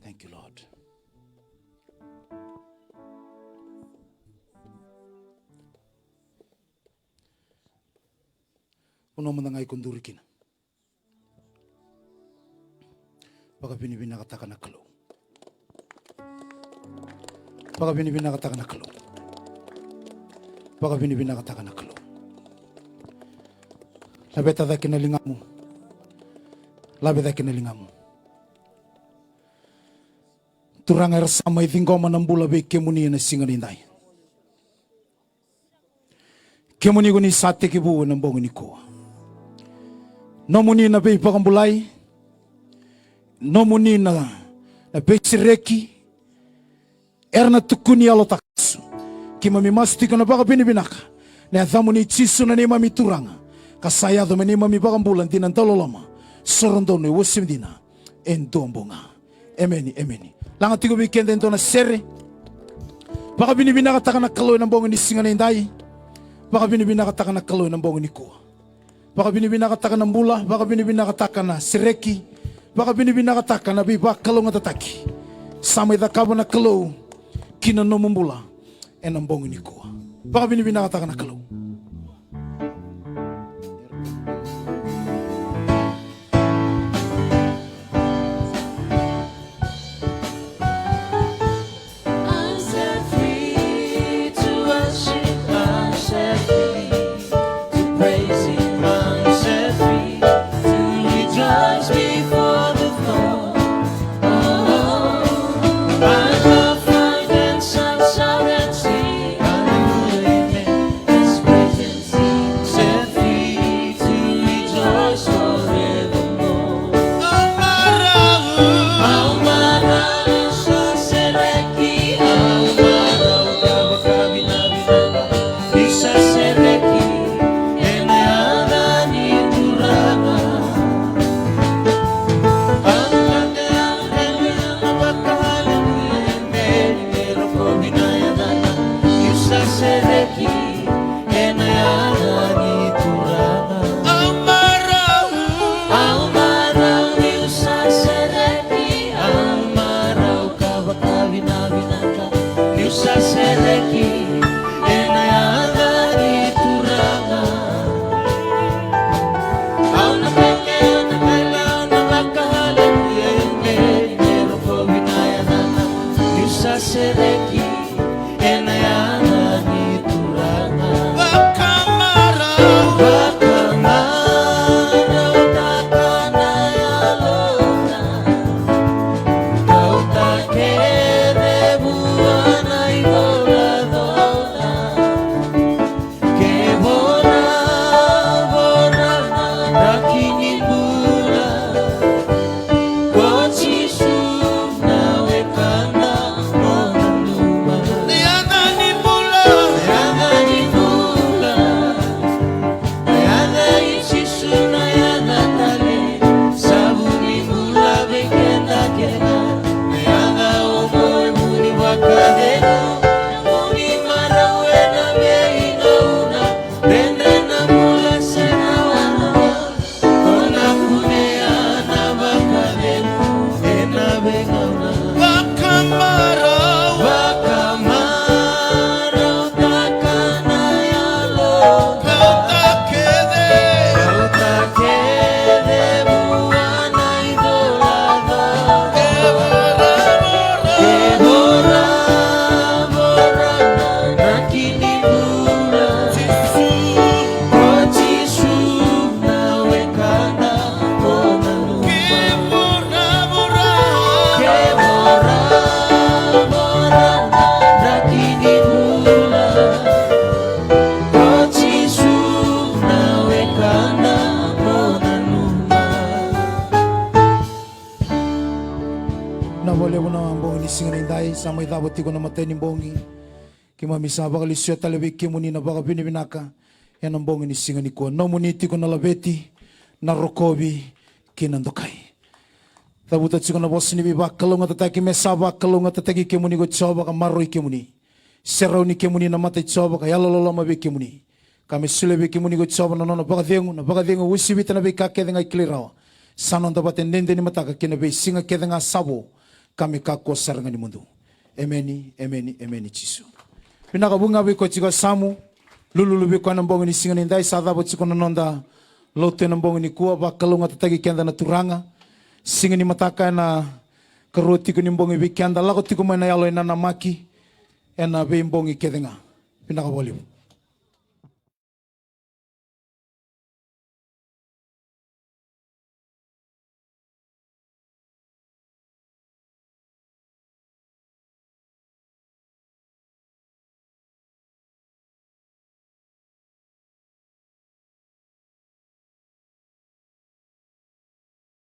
Thank you, Lord. Uno mo na ngay kundurikin. Baka binibinakataka na kalo. Baka binibinakataka na kalo. Baka binibinakataka na kalo. Labeta da kinalinga mo. Labeta kinalinga mo. Turang ersama itingkoma ng bula be kemuni na singaninday. Kemuni ko ni sate kibu ng bongo ni ko. Nomuni na be ipakambulay. Nomuni na be sireki. Erna tukuni alo takasu. Kima mimasti ko na baka binibinaka. Na thamuni chisu na ni mami turanga. Kasayado mani mami pakambulan tinantalo lama. Sorondono wasim dina. Endo ambonga. Emeni, emeni. Langat tigo weekend ento na sere. Baka binibinakataka na kaloy ng bongo ni singa na inday. Baka binibinakataka na kaloy ng bongo ni kuwa. Baka binibinakataka ng bula. Baka binibinakataka na sireki. Baka binibinakataka na biba kalong atataki. Samay da kabo na kalo. Kinano mong bula. E ng bongo ni kuwa. Baka binibinakataka na kalo. It's na mbongi ni singa ni dai sama idabo tiko na mateni mbongi kimami sa baka lisyo talabi kimuni na baka binibinaka yan ang mbongi ni singa ni kuwa no muni tiko na labeti na rokobi kinandokai tabuta tiko na bosi ni biba kalunga tataki mesaba kalunga tataki kimuni go choba ka maroi kimuni serau ni kimuni na mata choba ka yalolola mabe kimuni kami sulebe kimuni go choba na baka dengu usibita na be kake denga ikilirawa sanon dapat nende ni mataka kina be singa kedenga sabo kami kako saranga ni mundo emeni chisu pinakabunga be ko chika samu lulu be ko nambong ni singa ni dai sada bo chiko nonda lote nambong ni kuwa bakalunga tatagi kenda na turanga singa ni mataka na karoti ko ni mbong be kenda lago tiko mana yalo na namaki ena be mbong kedenga pinakaboliu